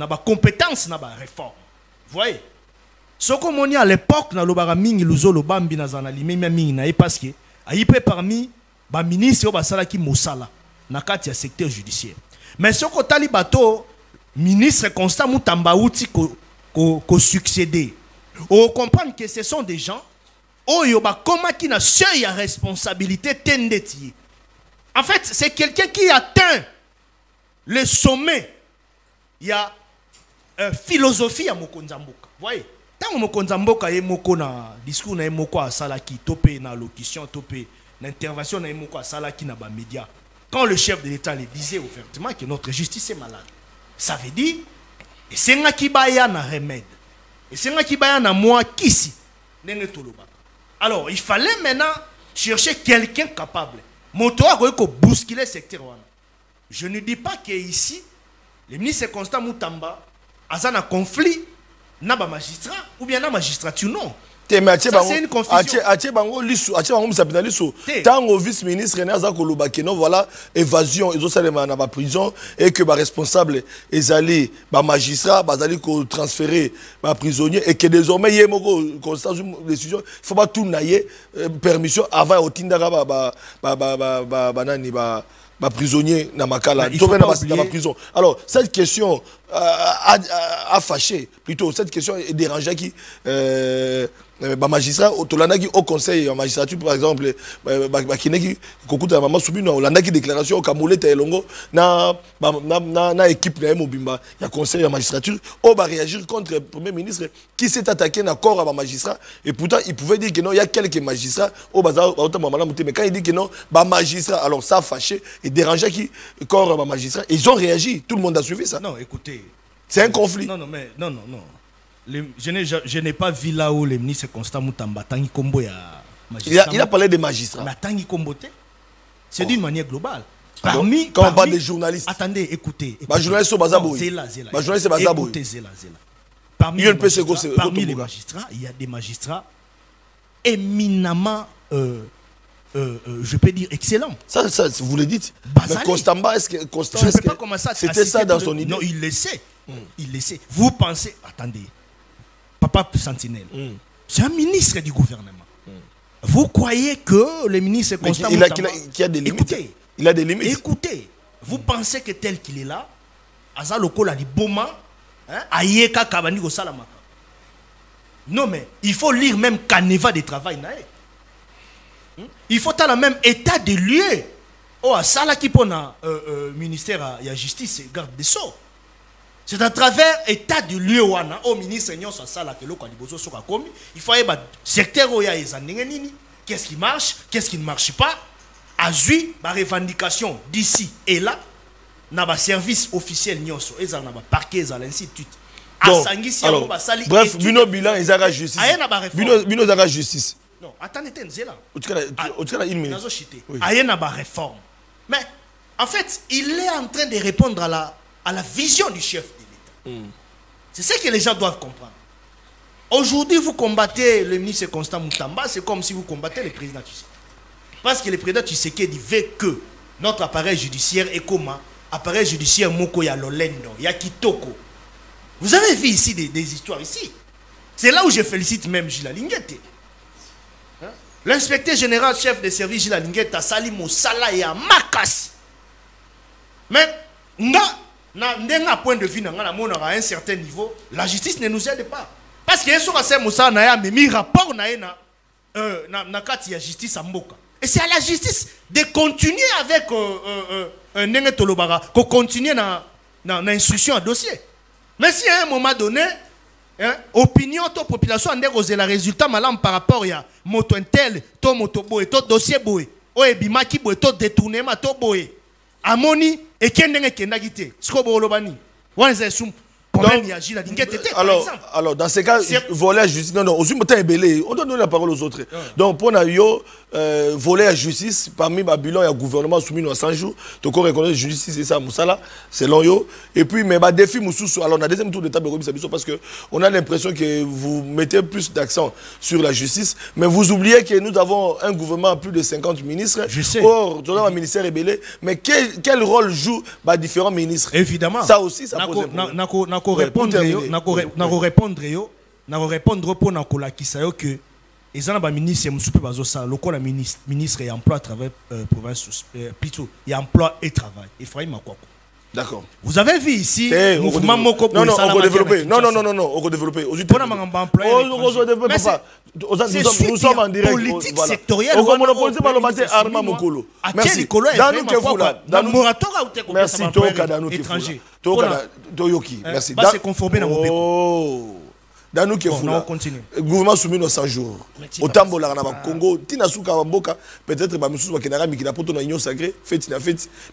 ba compétence na ba réforme. Vous voyez, ce qu'on a à l'époque na lobara mingi luzo lobambi na zana limemia mingi na parce que ayipe parmi ba ministre ba sala ki mosala na kati ya secteur judiciaire. Mais ce qu'on tali bato ministre Constant Mutamba outi ko succéder. On comprend que ce sont des gens oyo ba koma ki na seuil à responsabilité tendeti. En fait, c'est quelqu'un qui atteint le sommet. Il y a philosophie à Mokonzamboka. Vous voyez, tant que Mokonzamboka est moko na discours na moko à salaki, topé na locution, topé na intervention na moko à salaki na ba média. Quand le chef de l'État le disait ouvertement que notre justice est malade, ça veut dire et c'est nga kibaya na remède. Et c'est nga kibaya na moi kisi nenge toloba. Alors, il fallait maintenant chercher quelqu'un capable. Moto a bousculer le secteur. Je ne dis pas que ici, le ministre Constant Mutamba a un conflit na ba magistrat ou bien na magistrature, non. C'est une confusion. Tant au vice-ministre voilà évasion ils ont na ba prison et que ba responsable ezali ba magistrat bazali ko transférer ba prisonnier et que désormais yemoko constat décision il faut pas tout nailler permission avant au tindara ba prisonnier na makala dans ma prison. Alors cette question a fâché plutôt, cette question est dérangée qui magistrat au conseil en magistrature par exemple qui kokuta maman subino olanda qui déclaration kamoleta elongo na équipe na mobimba ya conseil en magistrature on va réagir contre le premier ministre qui s'est attaqué na corps à magistrat et pourtant il pouvait dire que non il y a quelques magistrats au bazar mais quand il dit que non magistrat alors ça a fâché et dérangé qui corps à magistrat ils ont réagi, tout le monde a suivi ça. Non, écoutez, c'est un conflit. Non, je n'ai pas vu là où le ministre Constant Mutamba Tangi Kombo ya magistrat. Il a parlé des magistrats. Mais Tangi Kombo, c'est d'une manière globale. Quand on parle des journalistes. Attendez, écoutez. Journaliste au Bazaboui. Journaliste Bazaboui. Écoutez, Zéla. Parmi les magistrats, il y a des magistrats éminemment je peux dire, excellent. Ça vous le dites. Bazali. Mais Constant, est-ce que Constant, Je ne sais pas comment ça. c'était ça dans son idée? Non, il le sait. Il le sait. Vous pensez, attendez, Papa Sentinelle, c'est un ministre du gouvernement. Vous croyez que le ministre Constant il a des limites. Écoutez, il a des limites. Écoutez, vous pensez que tel qu'il est là, Aza Lokola di Boma, Ayeka Kabani go Salamaka. Non, mais il faut lire même Caneva de travail. Il faut avoir le même état de lieu. Oh, ça là qui pose ministère de la justice et garde des sceaux. C'est à travers l'état de lieu au ministre ça là que il faut avoir secteur où il y a les qu'est-ce qui marche, qu'est-ce qui ne marche pas. Azui, ma revendication d'ici et là, na ba service officiel nyonso, ezala na ba parquet, ezala ainsi de suite. Alors, bref, Bino bilan, ils ont justice. Bino ont justice. Non, attendez, c'est là. Tu as une minute. Il y a une réforme. Mais, en fait, il est en train de répondre à la vision du chef de l'État. C'est ce que les gens doivent comprendre. Aujourd'hui, vous combattez le ministre Constant Moutamba, c'est comme si vous combattez le président Tshisekedi. Parce que le président Tshisekedi veut que notre appareil judiciaire est comme appareil judiciaire Moko ya Lolendo, ya Kitoko. Vous avez vu ici des histoires ici. C'est là où je félicite même Gilles Linguette. L'inspecteur général chef de service Gilles Linguette a sali Moussala et à Makas. Mais, d'un point de vue, à un certain niveau, la justice ne nous aide pas. Parce que ce Moussala n'a pas mis rapport na la justice à Mboka. Et c'est à la justice de continuer avec Nenge Tolobara, qu'on continue dans l'instruction à dossier. Mais si à un moment donné, opinion de la population a la résultat malin par rapport à moto intel, to moto boy, to dossier boy, o ebimaki boy, to détournement, to boy. Amoni, et kendenge kendagite, skobo olobani. Wanze sum. Alors, dans ces cas, voler à justice, non, aussi, on doit donner la parole aux autres. Donc, pour nous, voler à justice, parmi Babylone, il y a un gouvernement soumis à 100 jours, donc on reconnaît la justice, c'est ça, Moussala, selon eux. Et puis, mais le défi, alors, on a deuxième tour de table parce qu'on a l'impression que vous mettez plus d'accent sur la justice, mais vous oubliez que nous avons un gouvernement à plus de 50 ministres. Je sais. Or, nous avons un ministère ébélé, mais quel rôle jouent différents ministres? Évidemment. Ça aussi, ça pose un problème. répondre pour nakola kisayo que les ans ministre musupe bazosa lokola ministre et emploi à travers province plutôt et emploi et travail Ephraim Makwako. D'accord. Vous avez vu ici mouvement moko non on va développer. Non on va développer. Nous sommes en direct. Politique sectorielle. Merci. Merci étranger. Toyoki. Merci. C'est conformé dans mon Danou Kefula, gouvernement soumis nos 100 jours. Au Tambola, au Congo, Tina Souka Mboka, peut-être que Moussou Kenara, mais qui n'a pas ton union sacrée, fait,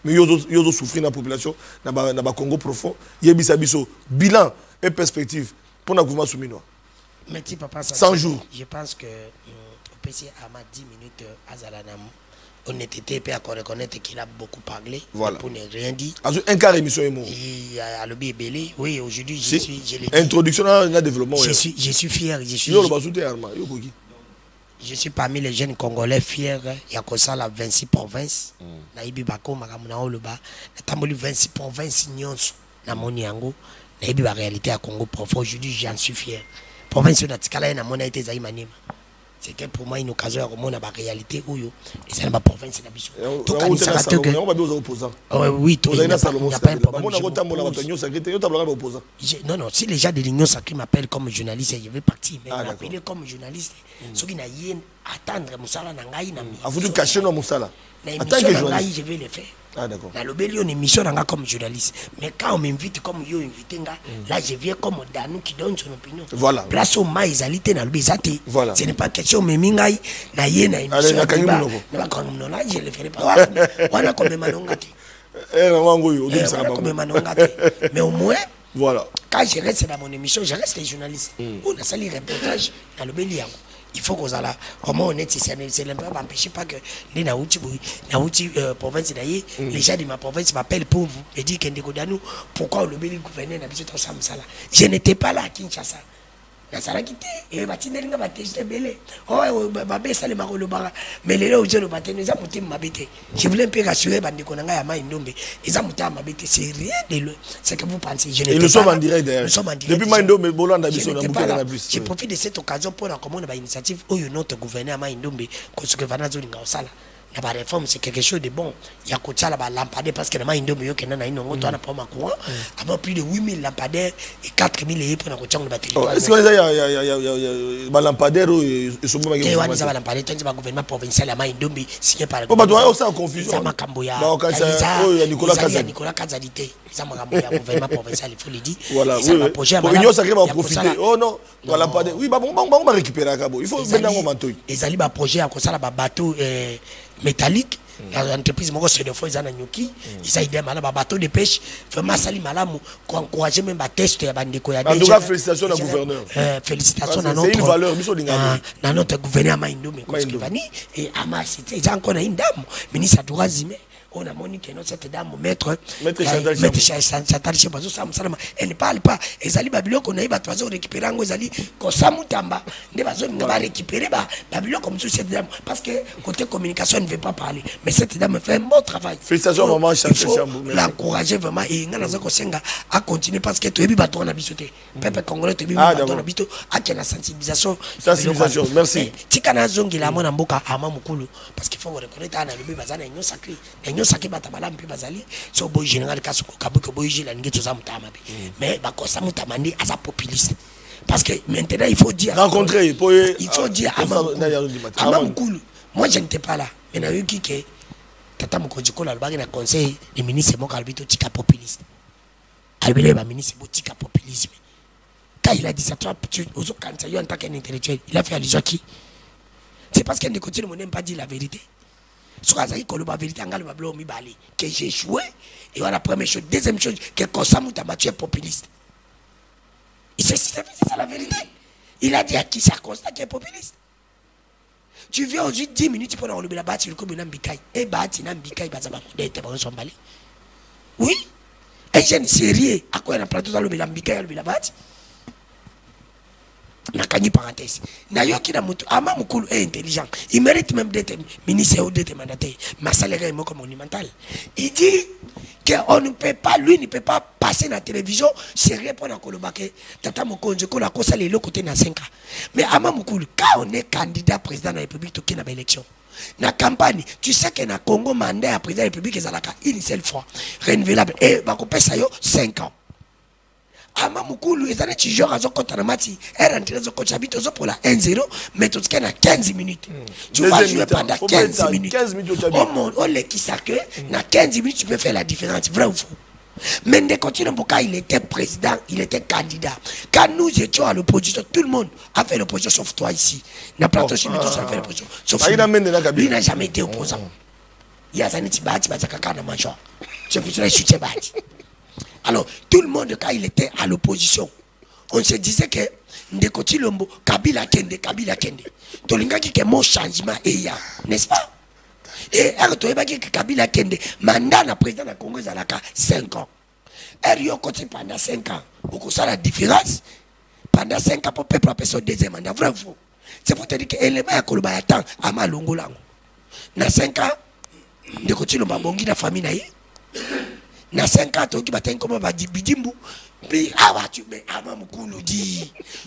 mais ils ont souffert dans la population, dans le Congo profond. Il y a biso bilan et perspective pour le gouvernement soumis. Merci papa. 100 jours. Je pense que au PC à 10 minutes à Zalanam. Honnêteté, puis à reconnaître qu'il a beaucoup parlé, voilà. Pour ne rien dire. Un quart émission est mort. Et à l'obé belé, oui, aujourd'hui, je l'ai dit. Introduction à la développement. Je suis fier. Je suis parmi les jeunes Congolais fiers. Il y a comme ça la 26 provinces. Naïbi Bako, Magamuna Oloba. Natamboli 26 provinces, Nyons, Namoni Ango. Naïbi la réalité à Congo profond. Aujourd'hui, j'en suis fier. Province de Natikala et Namona été Zaïmanim. C'était pour moi une occasion à remonter la réalité où et c'est la province de Bissau. Oui, il n'y a pas un problème. Non, si les gens de l'Union sacrée m'appellent comme journaliste, je vais partir. Mais m'appeler comme journaliste, ceux qui n'ont rien à attendre, Moussala Nangaï. Vous nous cachez nos Moussala. En tant que journaliste, je vais le faire. Ah d'accord. Dans l'obéli, on est mission comme journaliste. Mais quand on m'invite comme yo invité, là je viens comme Danou qui donne son opinion. Voilà. Place au maïsalité dans le bizate. Voilà. Ce n'est pas question mais mingai na yé na émission. Là je le ferai pas. On a comme manongati. Mais au moins. Voilà. Quand je reste dans mon émission, je reste journaliste. On a sali reportage dans l'obéli. Il faut qu'on soit là. Comment on est, c'est l'impression n'empêche pas que les Naouti province d'ailleurs, les gens de ma province m'appellent pour vous et disent que pourquoi le gouverneur n'a pas ça. Je n'étais pas là à Kinshasa. na salaki te e batindeli nga bateste belé oh babé sale makolo bara mais lelo oje lo batene za mutima mabete je voulais un peu rassurer bandeko na nga ya mai ndombe eza mutima mabete c'est rien de le c'est que vous pensez je et nous sommes en direct d'ailleurs depuis mai ndombe bolanda biso na mutima na plus je profite de cette occasion pour la commune ba initiative oyo notre gouverneur mai ndombe ko ce que vana zo linga osala la ba réforme c'est quelque chose de bon il y a kocha la ba lampadaire parce que na mai ndombe yo kena na inongo to na pa makwa avant plus de 8000 lampadaires et 4000 et pour na kocha na bateli est-ce que il y a lampadaire et so ba ngi wani za lampadaire tanzi ba gouvernement provincial ya mai ndombe signé par ba doit aussi en confusion ça makambo ya Nicolas Kazadité ça makambo ya gouvernement provincial il faut le dire voilà oui projet pour union sacrée va profiter oh non ba lampadaire oui ba bon récupérer akabo il faut venir au manteau ezali ba projet ya kosala ba bateau métallique l'entreprise moko c'est de fois ils en nyoki ils a idem na ba bateau de pêche vraiment sali malamu ko encourager même ba test ya bandeko ya en tout cas félicitations au gouverneur félicitations à notre c'est une valeur biso dingami na notre gouverneur Maïndombe Koskivani et ama c'était ils encore une dame ministre Dourazime on a monique non cette dame maître Chantal Chebazo Salama elle ne parle pas ezali babiloko na iba tozo récupérer ngo ezali ko samutamba nde bazo nga récupérer ba babiloko comme cette dame parce que côté communication ne veut pas parler mais cette dame fait un bon travail félicitations maman Chantal Chambou l'encourager vraiment et nga nazo ko senga à continuer parce que toyebi bato na bisoté peuple congolais toyebi bato na bito akena sensibilisation merci tika na zongi la mona mboka ama mukulu parce qu'il faut reconnaître ana lobi bazana nyo sacré saki batabala mpi bazali so boy général kasuko kabuko boy jila ngeto za mutama be mais bakosa mutama ndi asa populiste parce que maintenant il faut dire rencontrer il faut dire ama mukulu moi je n'étais pas là mais na yoki ke tata mokonzi kola alobaki na conseil des ministres moko alobi totika populiste alobele ba ministre botika populisme quand il a dit ça toi ozo kanisa yo en tant qu'intellectuel il a fait allusion à qui c'est parce qu'il ne continue mon n'aime pas dire la vérité. Sur la vérité, que j'ai joué. Et voilà la première chose. Deuxième chose, que Kosamou Tabatou est populiste. C'est ça la vérité. Il a dit à qui ça constate qu'il est populiste. Tu viens aujourd'hui 10 minutes pour enlever la bâtisse, le commun Nambikai. Et bâtisse Nambikai, oui. Et je ne sais rien. À quoi il a plateau dans le Nambikai, le bâtisse. Nakani parenthèse. Nayoki na mutu ama mukulu est intelligent. Il mérite même d'être ministre ou d'être mandataire. Ma salaire est monumental. Il dit qu'on ne peut pas, lui ne peut pas passer dans la télévision, c'est rien pour la kolobake. Tata Mokonjo ko la kosa le côté na 5 ans. Mais ama mukulu quand on est candidat président de la République to kina ba élection. Na campagne, tu sais que na Congo mandat à président de la République ezalaka une seule fois renouvelable et ba ko pesa yo 5 ans. Ama mukulu ezane ti joueur azo kota na mati rentre zo coach habito zo pour la 1-0 mais tout ce na 15 minutes tu vas jouer pendant 15 minutes au monde on le qui ça que na 15 minutes tu peux faire la différence vrai ou faux mais de continuer Mboka il était président il était candidat quand nous étions à l'opposition tout le monde a fait l'opposition sauf toi ici na plateau chez nous tous a fait l'opposition sauf lui n'a jamais été opposant il y a zaniti bati bazaka na major je veux dire soutien bati. Alors, tout le monde, quand il était à l'opposition, on se disait que Ndekoti Lombo, Kabila Kende. Tolinga qui est mon changement et il y a, n'est-ce pas? Et Kabila Kende, mandat na président de la Congo, il a 5 ans. Et il y a pendant 5 ans. Vous savez la différence? Pendant 5 ans, pour peuple appeler son deuxième mandat. Vrai ou faux? C'est pour te dire que l'élément à Kolobaya Tan, à Malongo Lango. Dans 5 ans, Ndekoti Lombo, Bongi, la famille naïe. Na 5 ans, tu vas comment va dire Bidimbu. Puis,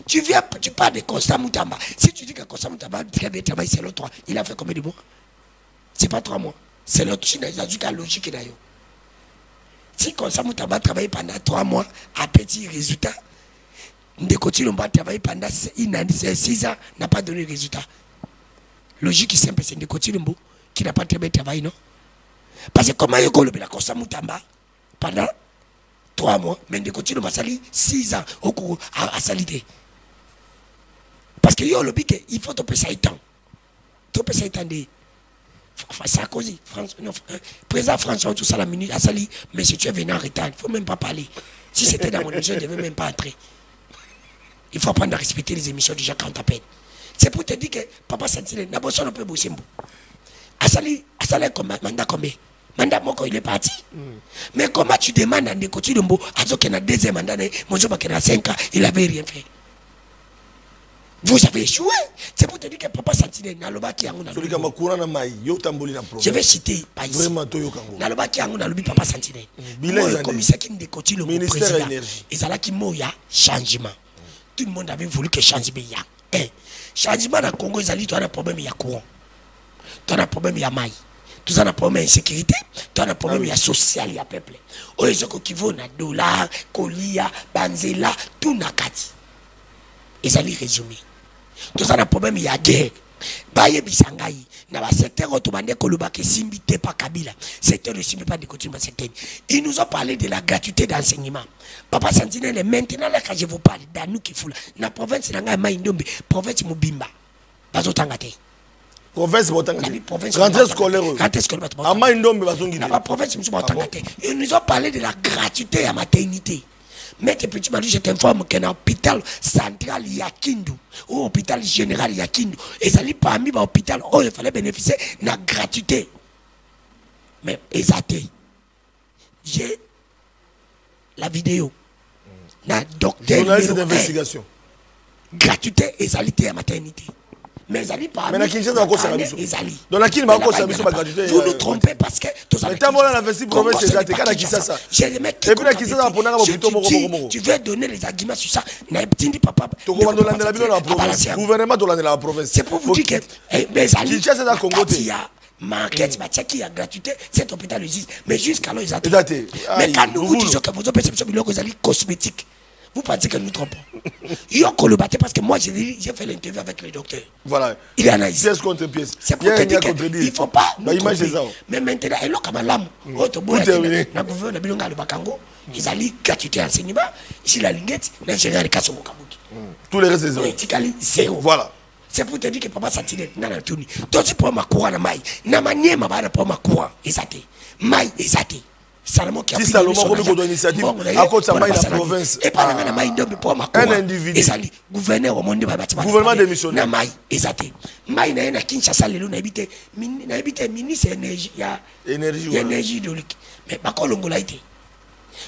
tu viens, tu parles de Constant Moutamba. Si tu dis que Constant Moutamba travaille, c'est l'autre 3. Il a fait combien de mois? C'est pas 3 mois. C'est l'autre Chine, il a dit qu'à logique d'ailleurs. Si Constant Moutamba travaille pendant 3 mois, à petit résultat, Ndekoti Lomba travaille pendant 6 ans, n'a pas donné de résultat. Logique simple, c'est Ndekoti Lombo qui n'a pas très bien travaillé, non? Parce que comment il y a la Constant Moutamba pendant 3 mois, mais de continuer à salir 6 ans au cours à salité. Parce que il faut te payer ça temps. Tu peux ça temps de Sarkozy, président François, tout ça la minute à salir, mais si tu es venu en retard, il ne faut même pas parler. Si c'était dans mon émission, je ne devais même pas entrer. Il faut apprendre à respecter les émissions déjà quand on t'appelle. C'est pour te dire que Papa Santile, d'abord, on peut bosser. À salir comme mandat combien? Mandat moko il est parti. Mais comment tu demandes à Ndekoti Lombo, à ce qu'il y a 2e mandat, mon job a 5 ans, il n'avait rien fait. Vous avez échoué. C'est pour te dire que Papa Sentinelle, je vais citer par ici. Nalobaki yango nalobi Papa Sentinelle. Le commissaire qui me décote le président. Et ça là qui moya changement. Tout le monde avait voulu que changement y a. Changement dans le Congo, ils ont dit tu as un problème, il y a courant. Tu as un problème, il y a maille. Tu as un problème d'insécurité. Tu as un problème, il y a social, il y a peuple. Les gens qui vont na dollar, colia, banzela, tout na kati. Ils ont résumé. Tu as un problème, il y a guerre. Baye bisangai. Na ba secteur otobande koloba ke simbi te pa Kabila. Secteur ne simbi pas de coutume secteur. Ils nous ont parlé de la gratuité d'enseignement. Papa Sentinelle maintenant là quand je vous parle dans nous qui foula. Na province na ngai Maindombe, province Mobimba. Bazotangate. Province Botangate. Rentrée scolaire. Rentrée scolaire. À Maindombe bazongi. Na province Botangate. Ils nous ont parlé de la gratuité à maternité. Mais petit Mali, je t'informe qu'un hôpital central Yakindu ou hôpital général Yakindu, et ça parmi les hôpitaux où il fallait bénéficier de la gratuité. Mais exactement, j'ai la vidéo. Na docteur. Journaliste d'investigation. Gratuité et salité à maternité. Mais Zali pas. Mais la Kinshasa va encore servir. Dans la Kinshasa va encore servir sur gratuité. Vous nous trompez parce que tu as investi province c'est gratuit. Quand la Kinshasa. Et puis la Kinshasa va prendre un hôpital moko. Tu veux donner les arguments sur ça. Na petit papa. Tu vas donner la bilan à la province. Gouvernement de la province. C'est pour vous dire que mais Zali. Kinshasa est à Congo. Market, qui a gratuité, cet hôpital existe. Mais jusqu'alors, ils attendent. Mais quand nous vous disons que vous avez des cosmétiques, vous pensez que nous trompons. Yoko le battait parce que moi j'ai fait l'interview avec le docteur. Voilà. Il est analysé. Pièce contre pièce. C'est pour te dire qu'il ne faut pas. Mais maintenant, il y a l'âme. Ils allaient gratuité enseignement. Ici, la linguette, l'ingénieur de Kassou Mokabuki. Tous les restes, zéro. Voilà. C'est pour te dire que Papa Sentinelle, nana tuni. Toi, tu prends ma courant à maille. Namanié, ma barre pour ma courant. Exacté. Maille, exacté. Salomon qui a pris une initiative à cause de la province. Et pas la maille d'homme pour ma courant. Un individu. Et ça dit, gouverneur au monde de bâtiment. Gouvernement démissionnaire. Na maille, exacté. Maille n'a Kinshasa, le loup n'a habité ministre énergie. Énergie de l'Uki. Mais pas qu'on l'a été.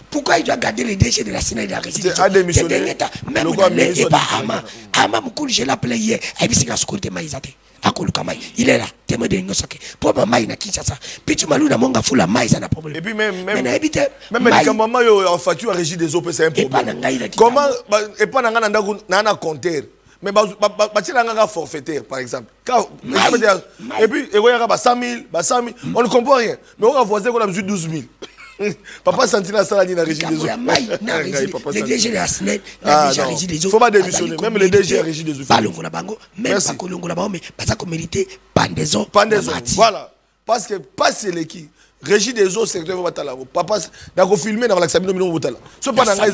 Pourquoi il doit garder les déchets de la Sénat et de la résidence? C'est dernier temps. Même dans les pas Ama. Ama Moukoul, je l'ai appelé hier. Et puis c'est la sécurité maïsate. Il est là. Témoin de Nosake. Pour ma maï na Kinshasa. Puis tu m'as lu na monga fou la maï, ça n'a pas de problème. Et puis même les maman en facture à régie des eaux, c'est un problème. Comment et pas nana compteur. Mais tu as un forfaitaire, par exemple. Et puis, il y a 100 000, on ne comprend rien. Mais on a voisé qu'on a besoin de 12 000. Papa Sentinelle ça la régie des eaux. Les DG de la SNED, la régie des eaux. Il ne faut pas démissionner, même les DG de la régie des eaux. Pas l'ongo la bango, même pas que l'ongo la bango, mais parce qu'on mérite pendaison. Voilà. Parce que pas c'est l'équipe. Régie des eaux, secteur de Batala. Papa, d'accord, filmé dans l'examen de Batala. Ce pas dans les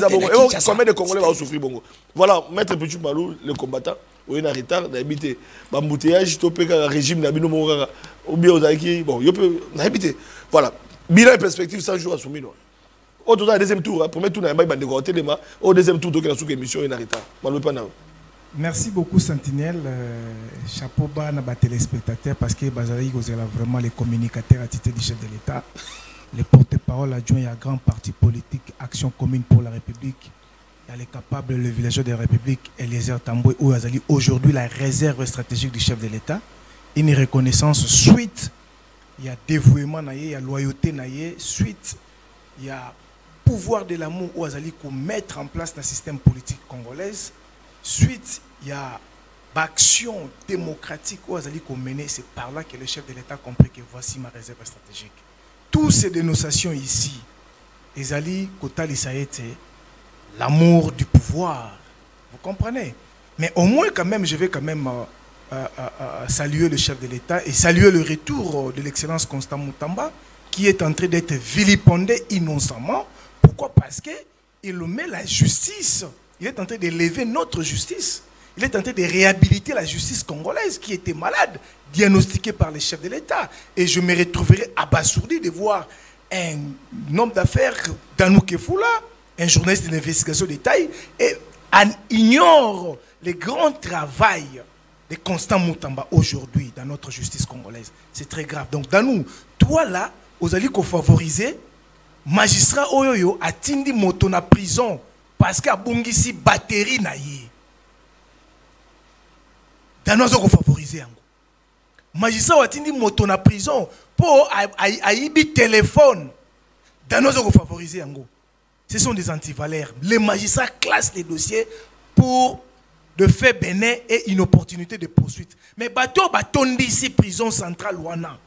combien de Congolais vont souffrir bongo. Voilà, maître Petit Malou, le combattant, ou un retard d'habiter. Bambouteillage, tu peux le régime d'Abino Mora, ou bien aux Aïki, bon, il peut habiter. Voilà. Bilan et perspective 100 jours à soumettre. Au total, deuxième tour, premier tour, au deuxième tour, donc, il émission et retard. Merci beaucoup, Sentinelle. Chapeau bas à téléspectateurs parce que Bazali vous êtes vraiment les communicateurs à titre du chef de l'État, les porte-parole adjoints à grand parti politique, Action commune pour la République. Il y a les capables, le villageois de la République, Eliezer Tamboué, ou Azali, aujourd'hui la réserve stratégique du chef de l'État. Une reconnaissance suite. Il y a dévouement, il y a loyauté, suite, il y a pouvoir de l'amour où Azali pour mettre en place le système politique congolais. Suite, il y a action démocratique où Azali qu'on menait. C'est par là que le chef de l'État a compris que voici ma réserve stratégique. Toutes ces dénonciations ici, Azali Kotali Saïté, l'amour du pouvoir. Vous comprenez? Mais au moins quand même, je vais quand même saluer le chef de l'État et saluer le retour de l'excellence Constant Moutamba qui est en train d'être vilipendé innocemment. Pourquoi? Parce qu'il met la justice, il est en train d'élever notre justice, il est en train de réhabiliter la justice congolaise qui était malade, diagnostiquée par les chefs de l'État. Et je me retrouverai abasourdi de voir un homme d'affaires, Danou Kefoula, un journaliste d'investigation de taille, et ignore le grand travail de Constant Moutamba aujourd'hui dans notre justice congolaise. C'est très grave. Donc, dans nous, toi là, vous allez favoriser magistrat Oyoyo a tindi moto na prison parce qu'il a bongisi batterie na ye. Danozo ko favoriser yango. Magistrat watindi moto na prison pour aibi téléphone. Danozo ko favoriser yango. Ce sont des antivaleurs. Les magistrats classent les dossiers pour de faits bénins et une opportunité de poursuite. Mais bateau batondi ici prison centrale wana.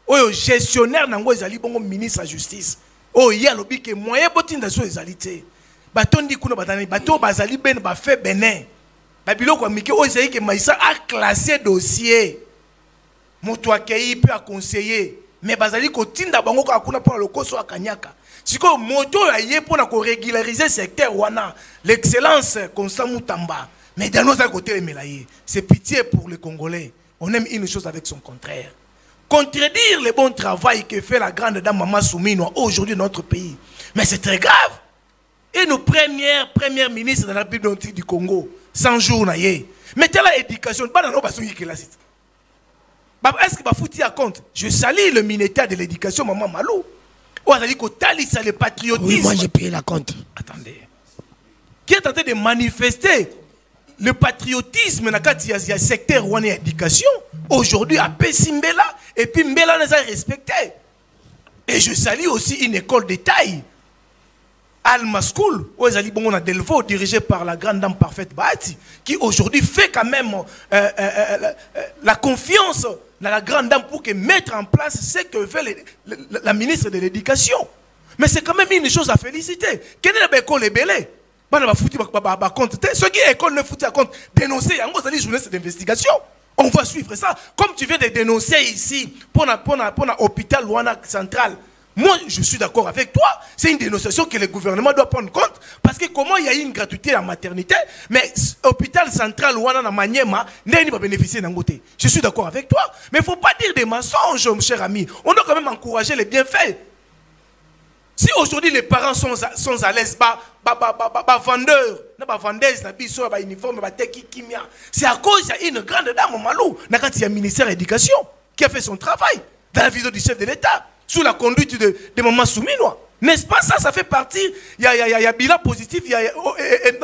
Oyo gestionnaire nango ezali bongo ministre de la justice. Oh ya lobi ke moyen botinda so ezali te. Batondi kuna batani bateau bazali ben ba fait bénin. Babilo kwa mike o ezali ke magistrat a classé dossier. Moto akei peut a conseiller. Mais bazali ko tinda bango ka kuna pour le koso akanyaka. Siko moto aye pour na ko régulariser secteur wana. L'excellence Constant Mutamba. Mais d'un autre côté les mélaillés. C'est pitié pour les Congolais. On aime une chose avec son contraire. Contredire le bon travail que fait la grande dame Maman Souminoa aujourd'hui dans notre pays. Mais c'est très grave. Et nos premières ministres de la République du Congo, 100 jours naïe. Mettez la éducation, pas dans nos basons qui est là. Est-ce que va foutre à compte? Je salue le ministère de l'éducation, Maman Malou. Ou a dit que ça le patriotisme. Oui, moi j'ai payé la compte. Attendez. Qui est en train de manifester le patriotisme dans le secteur où on est éducation, aujourd'hui à Pessimbela, et puis Mbela nous a respecté. Et je salue aussi une école de taille, Alma School, où ils bon à Delvaux, dirigée par la grande dame parfaite Bahati, qui aujourd'hui fait quand même la confiance dans la grande dame pour que mettre en place ce que fait la ministre de l'éducation. Mais c'est quand même une chose à féliciter. Quelle est l'école belée? Ceux qui école ne foutent à compte, dénoncer, il journaliste d'investigation. On va suivre ça. Comme tu viens de dénoncer ici, pour l'hôpital Luana central, moi je suis d'accord avec toi. C'est une dénonciation que le gouvernement doit prendre compte. Parce que comment il y a une gratuité à la maternité, mais l'hôpital central Luana na Maniema, n'est pas bénéficier d'un côté. Je suis d'accord avec toi. Mais il ne faut pas dire des mensonges, mon cher ami. On doit quand même encourager les bienfaits. Si aujourd'hui les parents sont à l'aise, vendeurs, vendeuses, uniforme, c'est à cause qu'il y a une grande dame au Malou, il y a un ministère de l'Éducation qui a fait son travail dans la vision du chef de l'État, sous la conduite de Maman Souminoa. N'est-ce pas ça? Ça fait partie, il y a bilan positif, il y a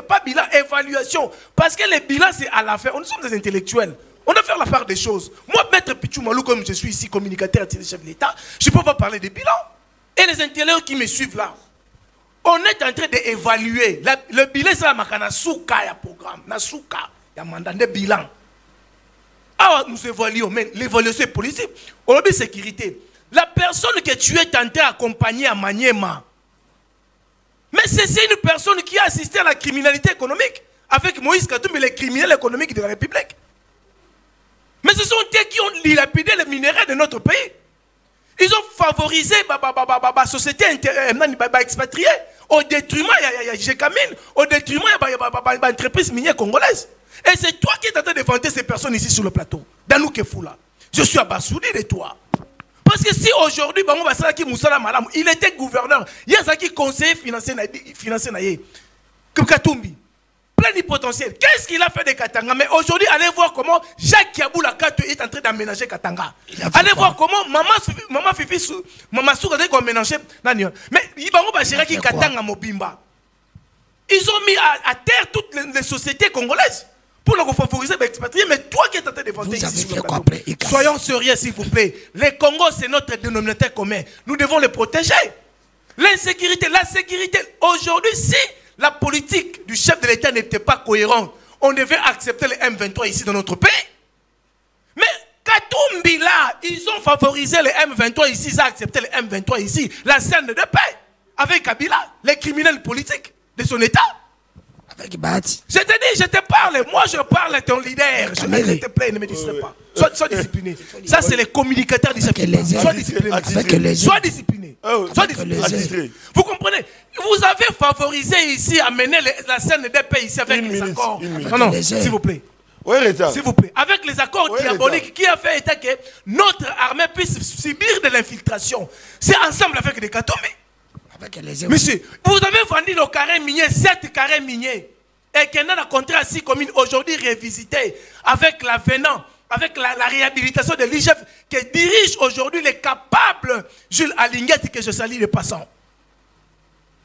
pas bilan, évaluation. Parce que les bilans, c'est à la fin. Nous sommes des intellectuels. On doit faire la part des choses. Moi, Maître Pichou Malou, comme je suis ici, communicateur du chef de l'État, je ne peux pas parler des bilans. Et les intellectuels qui me suivent là, on est en train d'évaluer. Le bilan, c'est la makana souka, il y a programme. Na souka, il y a mandat de bilan. Alors, nous évaluons, mais l'évaluation est politique. On a sécurité. La personne que tu es tenté d'accompagner à Maniema, mais c'est une personne qui a assisté à la criminalité économique avec Moïse Katumbi, les criminels économiques de la République. Mais ce sont eux qui ont dilapidé les minéraux de notre pays. Ils ont favorisé la société expatriée au détriment de Gécamine, au détriment de l'entreprise minière congolaise. Et c'est toi qui es en train de vanter ces personnes ici sur le plateau. Danou Kefoula. Je suis abasourdi de toi. Parce que si aujourd'hui, il était gouverneur, il y a qui conseiller financier, Katumbi, plénipotentiel. Qu'est-ce qu'il a fait de Katanga? Mais aujourd'hui, allez voir comment Jacques Kiaboula est en train d'aménager Katanga. Allez voir comment Maman Fifi, Maman Souk a aménagé. Mais ils vont gérer qui Katanga Mobimba. Ils ont mis à terre toutes les sociétés congolaises pour nous favoriser l'expatrié. Mais toi qui es en train de vanter ici sur le plateau, soyons sérieux s'il vous plaît. Les Congos, c'est notre dénominateur commun. Nous devons les protéger. L'insécurité, la sécurité. Aujourd'hui, si la politique du chef de l'État n'était pas cohérente, on devait accepter les M23 ici dans notre pays. Mais Katumbi là, ils ont favorisé les M23 ici, ils ont accepté les M23 ici, la scène de paix, avec Kabila, les criminels politiques de son État. Avec Bahati. Je te dis, je te parle, moi je parle à ton leader. Je te plaît, ne me distrais pas. Sois discipliné. Ça, c'est les communicateurs du chef de l'État. Sois discipliné. Sois discipliné. Sois discipliné. Vous comprenez? Vous avez favorisé ici, amener la scène de paix ici avec les accords. Non, s'il vous plaît. S'il vous plaît. Avec les accords diaboliques qui a fait état que notre armée puisse subir de l'infiltration. C'est ensemble avec des Katumbi. Monsieur, vous avez vendu le carré minier, 7 carrés miniers. Et qu'on a rencontré à 6 communes aujourd'hui révisitées avec l'avenant, avec la réhabilitation de l'IGF qui dirige aujourd'hui les capables Jules Alinguette que je salue les passants.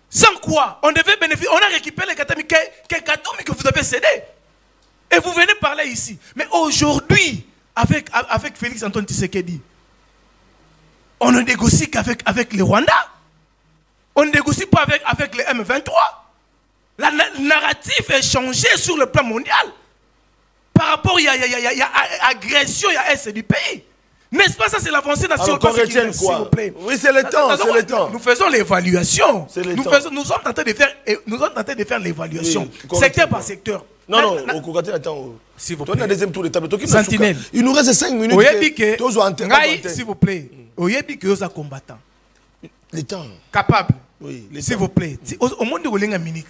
Sans quoi, on devait bénéficier, on a récupéré les Katumbi que vous avez cédé. Et Et vous venez parler ici. Mais aujourd'hui, avec Félix Antoine Tshisekedi, on ne négocie qu'avec les Rwandais. On ne négocie pas avec les M23. La narrative est changée sur le plan mondial. Par rapport, il y a agression, il y a est du pays. N'est-ce pas ça, c'est l'avancée nationale? Alors qu'on retienne quoi? Oui, c'est le temps, c'est le temps. Nous faisons l'évaluation. Nous sommes tentés de faire l'évaluation, secteur par secteur. Non, attends. S'il vous plaît. On deuxième tour de table. Sentinelle. Il nous reste 5 minutes. S'il vous plaît. Oyebi que vous êtes combattant. Le temps. Capable. Oui, s'il vous plaît. Au monde de une minute.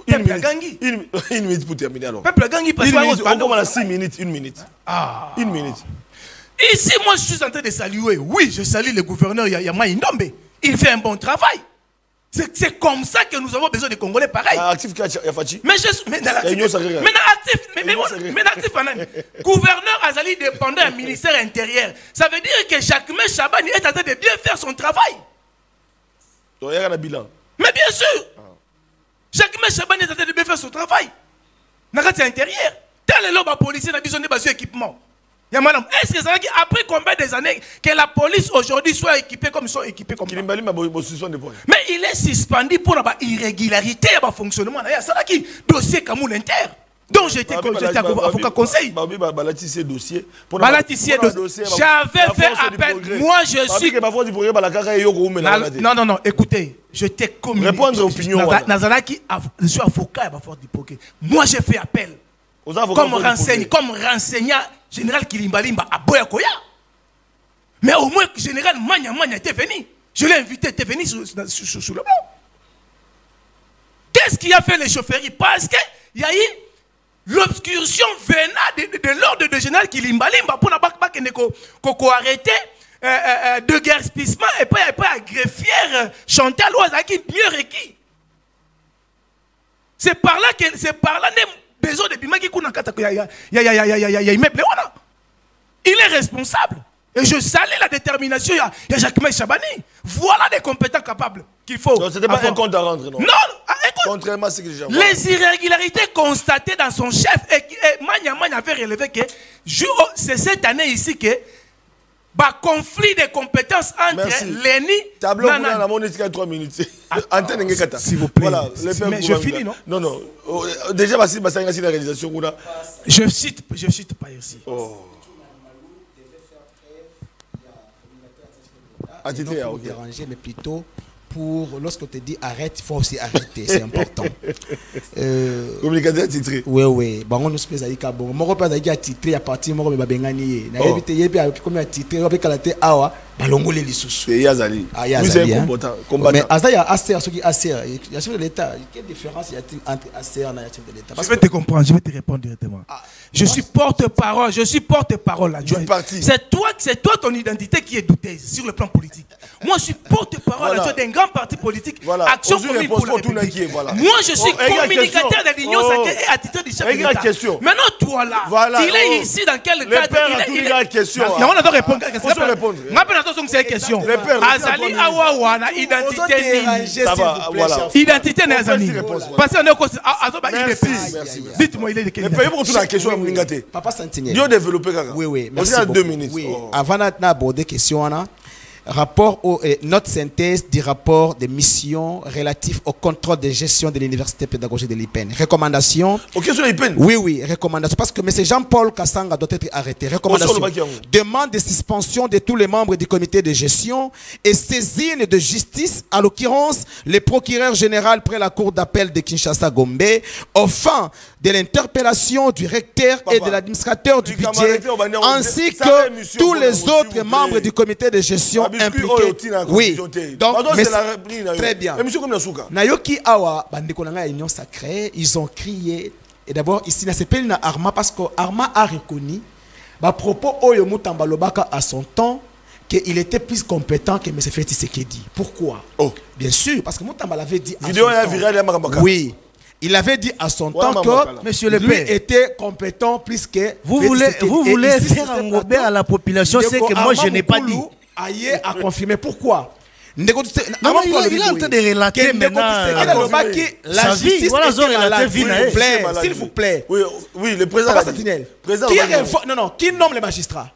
Une minute pour terminer alors. Peuple Gangi, parce que on commence à 6 minutes, 1 minute. Ah. 1 minute. Ici, moi, je suis en train de saluer. Oui, je salue le gouverneur Yama Indombe. Il fait un bon travail. C'est comme ça que nous avons besoin de Congolais pareil. Mais gouverneur Azali dépendant du ministère intérieur. Ça veut dire que Jacquemain Chabani est en train de bien faire son travail. Mais bien sûr. Jacquemain Chabani est en train de bien faire son travail. Dans l'intérieur. Tel est l'homme policier qui a besoin de équipement. Est-ce que ça veut dire après combien des années que la police aujourd'hui soit équipée comme ils sont équipés comme ça? Mais il est suspendu pour l'irrégularité et le fonctionnement. Il y a ça qui dossier Camoul Inter. Donc j'étais avocat conseil. J'avais fait appel. Moi je suis. Non, écoutez, je t'ai communiqué. Répondre aux opinions. Je suis avocat et moi j'ai fait appel. Comme renseignant général Kilimbalimba à Boyakoya. Mais au moins général Manya était venu. Je l'ai invité, était venu sur le banc. Qu'est-ce qui a fait les chaufferies? Parce qu'il y a eu l'obscursion venant de l'ordre de général Kilimbalimba pour ne pas arrêter de guerre-spissement et pas à greffière Chantal Ouazaki mieux requis. C'est par là besoin de Bimaki il est responsable. Et je salue la détermination. Il y a Jacquemain Chabani. Voilà des compétents capables qu'il faut. Ce n'était pas un compte à rendre, non? Non, écoute. Contrairement à ce que j'ai les irrégularités constatées dans son chef et Manya avait relevé que c'est cette année ici que conflit de compétences entre l'ENI. Tableau pour la monnaie, 3 minutes. S'il vous plaît. Voilà, mais je finis, non? Non. Déjà, c'est la réalisation. Je cite pas ici. Pour déranger, mais plutôt pour lorsque tu te dis arrête, il faut aussi arrêter, c'est important. Communicateur titré. Oui. Bon, on nous pèse à bon. Mon repère a titré à partir de mon bengani. Na évité yebi comme a titré avec kalaté awa balongole lisusu. Et Yazali. Ah Yazali. Mais Asa ya ACR ce qui ACR, il y a chef de l'État. Quelle différence y a-t-il entre ACR et chef de l'État? Je vais te comprendre, je vais te répondre directement. Je suis porte-parole, c'est toi ton identité qui est douteuse sur le plan politique. Moi je suis porte-parole d'un grand parti politique. Action commune pour la République. Moi je suis communicateur de l'Union sacrée et attitude du chef de l'État. Maintenant toi là, il est ici dans quel cadre? Il a une question. On doit répondre à la question. C'est une question. Azali Awawa na identité Nazali. Parce qu'on est dites-moi il est de quel? Papa Sentinelle. Bien développé. Oui. Merci. 2 minutes. Oui. Avant d'aborder question rapport note synthèse du rapport de mission relatif au contrôle de gestion de l'université pédagogique de l'IPN. Recommandation. Ok, sur l'IPN. Oui, recommandation. Parce que M. Jean-Paul Kassanga doit être arrêté. Recommandation. Demande de suspension de tous les membres du comité de gestion et saisine de justice, à l'occurrence, le procureur général près la cour d'appel de Kinshasa-Gombe, au fin de l'interpellation du recteur et de l'administrateur du budget, ainsi que tous les autres membres du comité de gestion impliqués. Oui, donc, très bien. Nayoki Awa, Union Sacrée, ils ont crié, et d'abord, ici, c'est pas une Arma, parce que Arma a reconnu, à propos Oyo Mutamba Lobaka à son temps, qu'il était plus compétent que M. Félix Tshisekedi. Pourquoi? Bien sûr, parce que Mutamba l'avait dit à son temps. Oui. Il avait dit à son temps que Monsieur le lui était compétent plus que... Vous voulez faire engober à la population ce que moi je n'ai pas dit. Aïe a confirmé. Pourquoi? Non, il est en train de relater maintenant la justice était malade, s'il vous plaît. Oui, le président. Qui nomme les magistrats?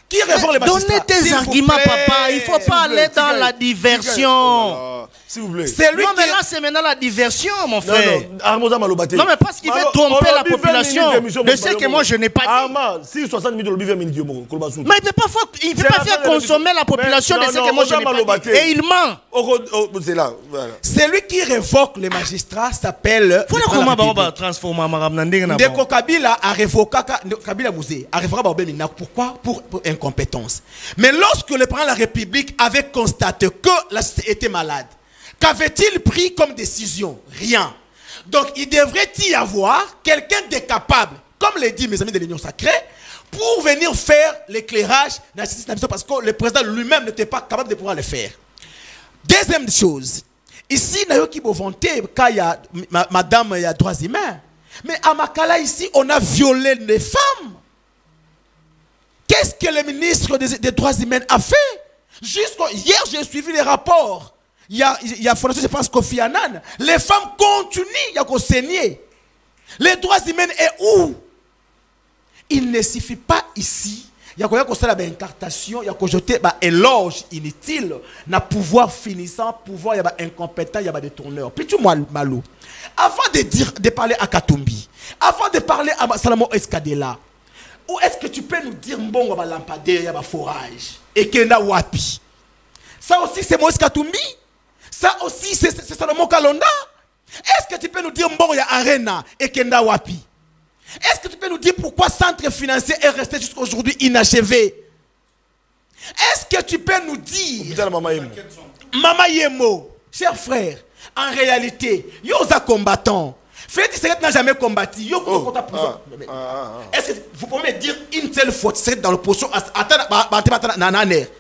Qui réforme les magistrats? Donnez tes arguments, papa. Il ne faut pas aller dans la diversion. S'il vous plaît. Non, mais là, c'est maintenant la diversion, mon frère. Non, mais parce qu'il veut tromper la population de ce que moi, je n'ai pas dit. Si 60 000 mais il ne peut pas faire consommer la population de ce que moi, je n'ai pas dit. Et il ment. C'est là. Celui qui révoque les magistrats s'appelle... Voilà comment on va transformer Ndeko Kabila a révoqué Kabila Mouzé a révoqué pourquoi? Pour incompétence. Mais lorsque le président de la République avait constaté que la société était malade, qu'avait-il pris comme décision? Rien. Donc il devrait y avoir quelqu'un de capable, comme le dit mes amis de l'Union sacrée, pour venir faire l'éclairage dans la justice, parce que le président lui-même n'était pas capable de pouvoir le faire. Deuxième chose, ici, il y a qui vont vanter quand il y a madame, il y a droits humains. Mais à Makala, ici, on a violé les femmes. Qu'est-ce que le ministre des droits humains a fait? Hier, j'ai suivi les rapports. Il y a fondation, je pense, Kofi Annan. Les femmes continuent à saigner. Les droits humains est où? Il ne suffit pas ici. Il y a une incartation, il y a jeter un éloge inutile, na pouvoir finissant, pouvoir, il y a incompétent, il y a des tourneurs. Puis tu Malou, avant de parler à Katumbi, avant de parler à Salamo Escadela, où est-ce que tu peux nous dire bon, il y a lampadaire, il y a forage, et qu'il y a wapi? Ça aussi c'est Moïse Katumbi? Ça aussi c'est Salomon Kalonda? Est-ce que tu peux nous dire bon, il y a Arena, et qu'il y a wapi? Est-ce que tu peux nous dire pourquoi le centre financier est resté jusqu'à aujourd'hui inachevé? Est-ce que tu peux nous dire... Mama Yemo, cher frère, en réalité, Yosa combattant. Félix Tshisekedi n'a jamais combattu. Est-ce que vous pouvez me dire une seule fois Tshisekedi dans l'opposition?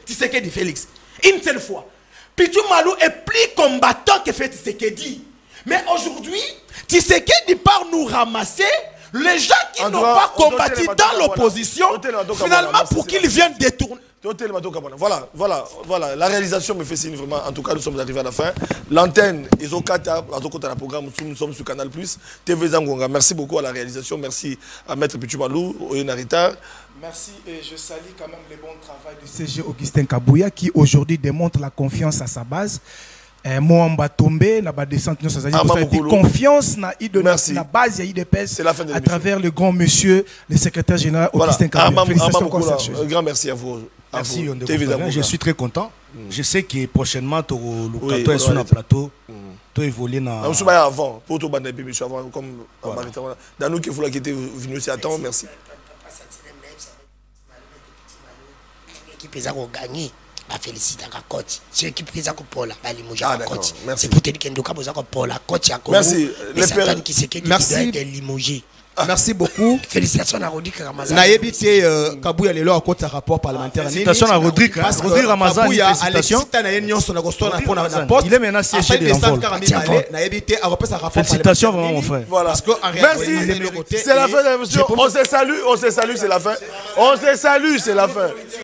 Tshisekedi Félix. Une seule fois. Pitou Malou est plus combattant que Félix Tshisekedi. Mais aujourd'hui, Tshisekedi part nous ramasser les gens qui n'ont pas combattu dans l'opposition, finalement, pour qu'ils viennent détourner. Voilà. La réalisation me fait signe vraiment. En tout cas, nous sommes arrivés à la fin. L'antenne, ils ont programme. Nous sommes sur Canal+. TV Zangonga. Merci beaucoup à la réalisation. Merci à Maître Pichumalou, Oyenarita. Merci et je salue quand même le bon travail du CG Augustin Kabouya qui aujourd'hui démontre la confiance à sa base. Moi, on va tomber, na ba descente, confiance na la base de l'IDPS à travers le grand monsieur, le secrétaire général Augustin Kabouya. Félicitations encore. Un grand merci à vous. Merci, je suis très content. Je sais que prochainement, tu auras sur le plateau. Tu évolues dans... avant, pour tout le monde, avant, comme dans nous qui voulons quitter, venu aussi à temps, merci. Qui peut gagner? Félicite à Koti. Ceux qui présent pour la limoger à Koti. C'est pour te dire qu'il y a pour la Koti à Koti. Merci. Merci beaucoup. Félicitations à Rodrigue Ramazan. Naïbité Kabouya lelo à côté rapport parlementaire. Félicitations à Rodrigue Ramazan. Félicitations. Il est maintenant siégé de l'envol. Félicitations vraiment mon frère. Merci. C'est la fin de l'émission. On se salue, c'est la fin. On se salue, c'est la fin.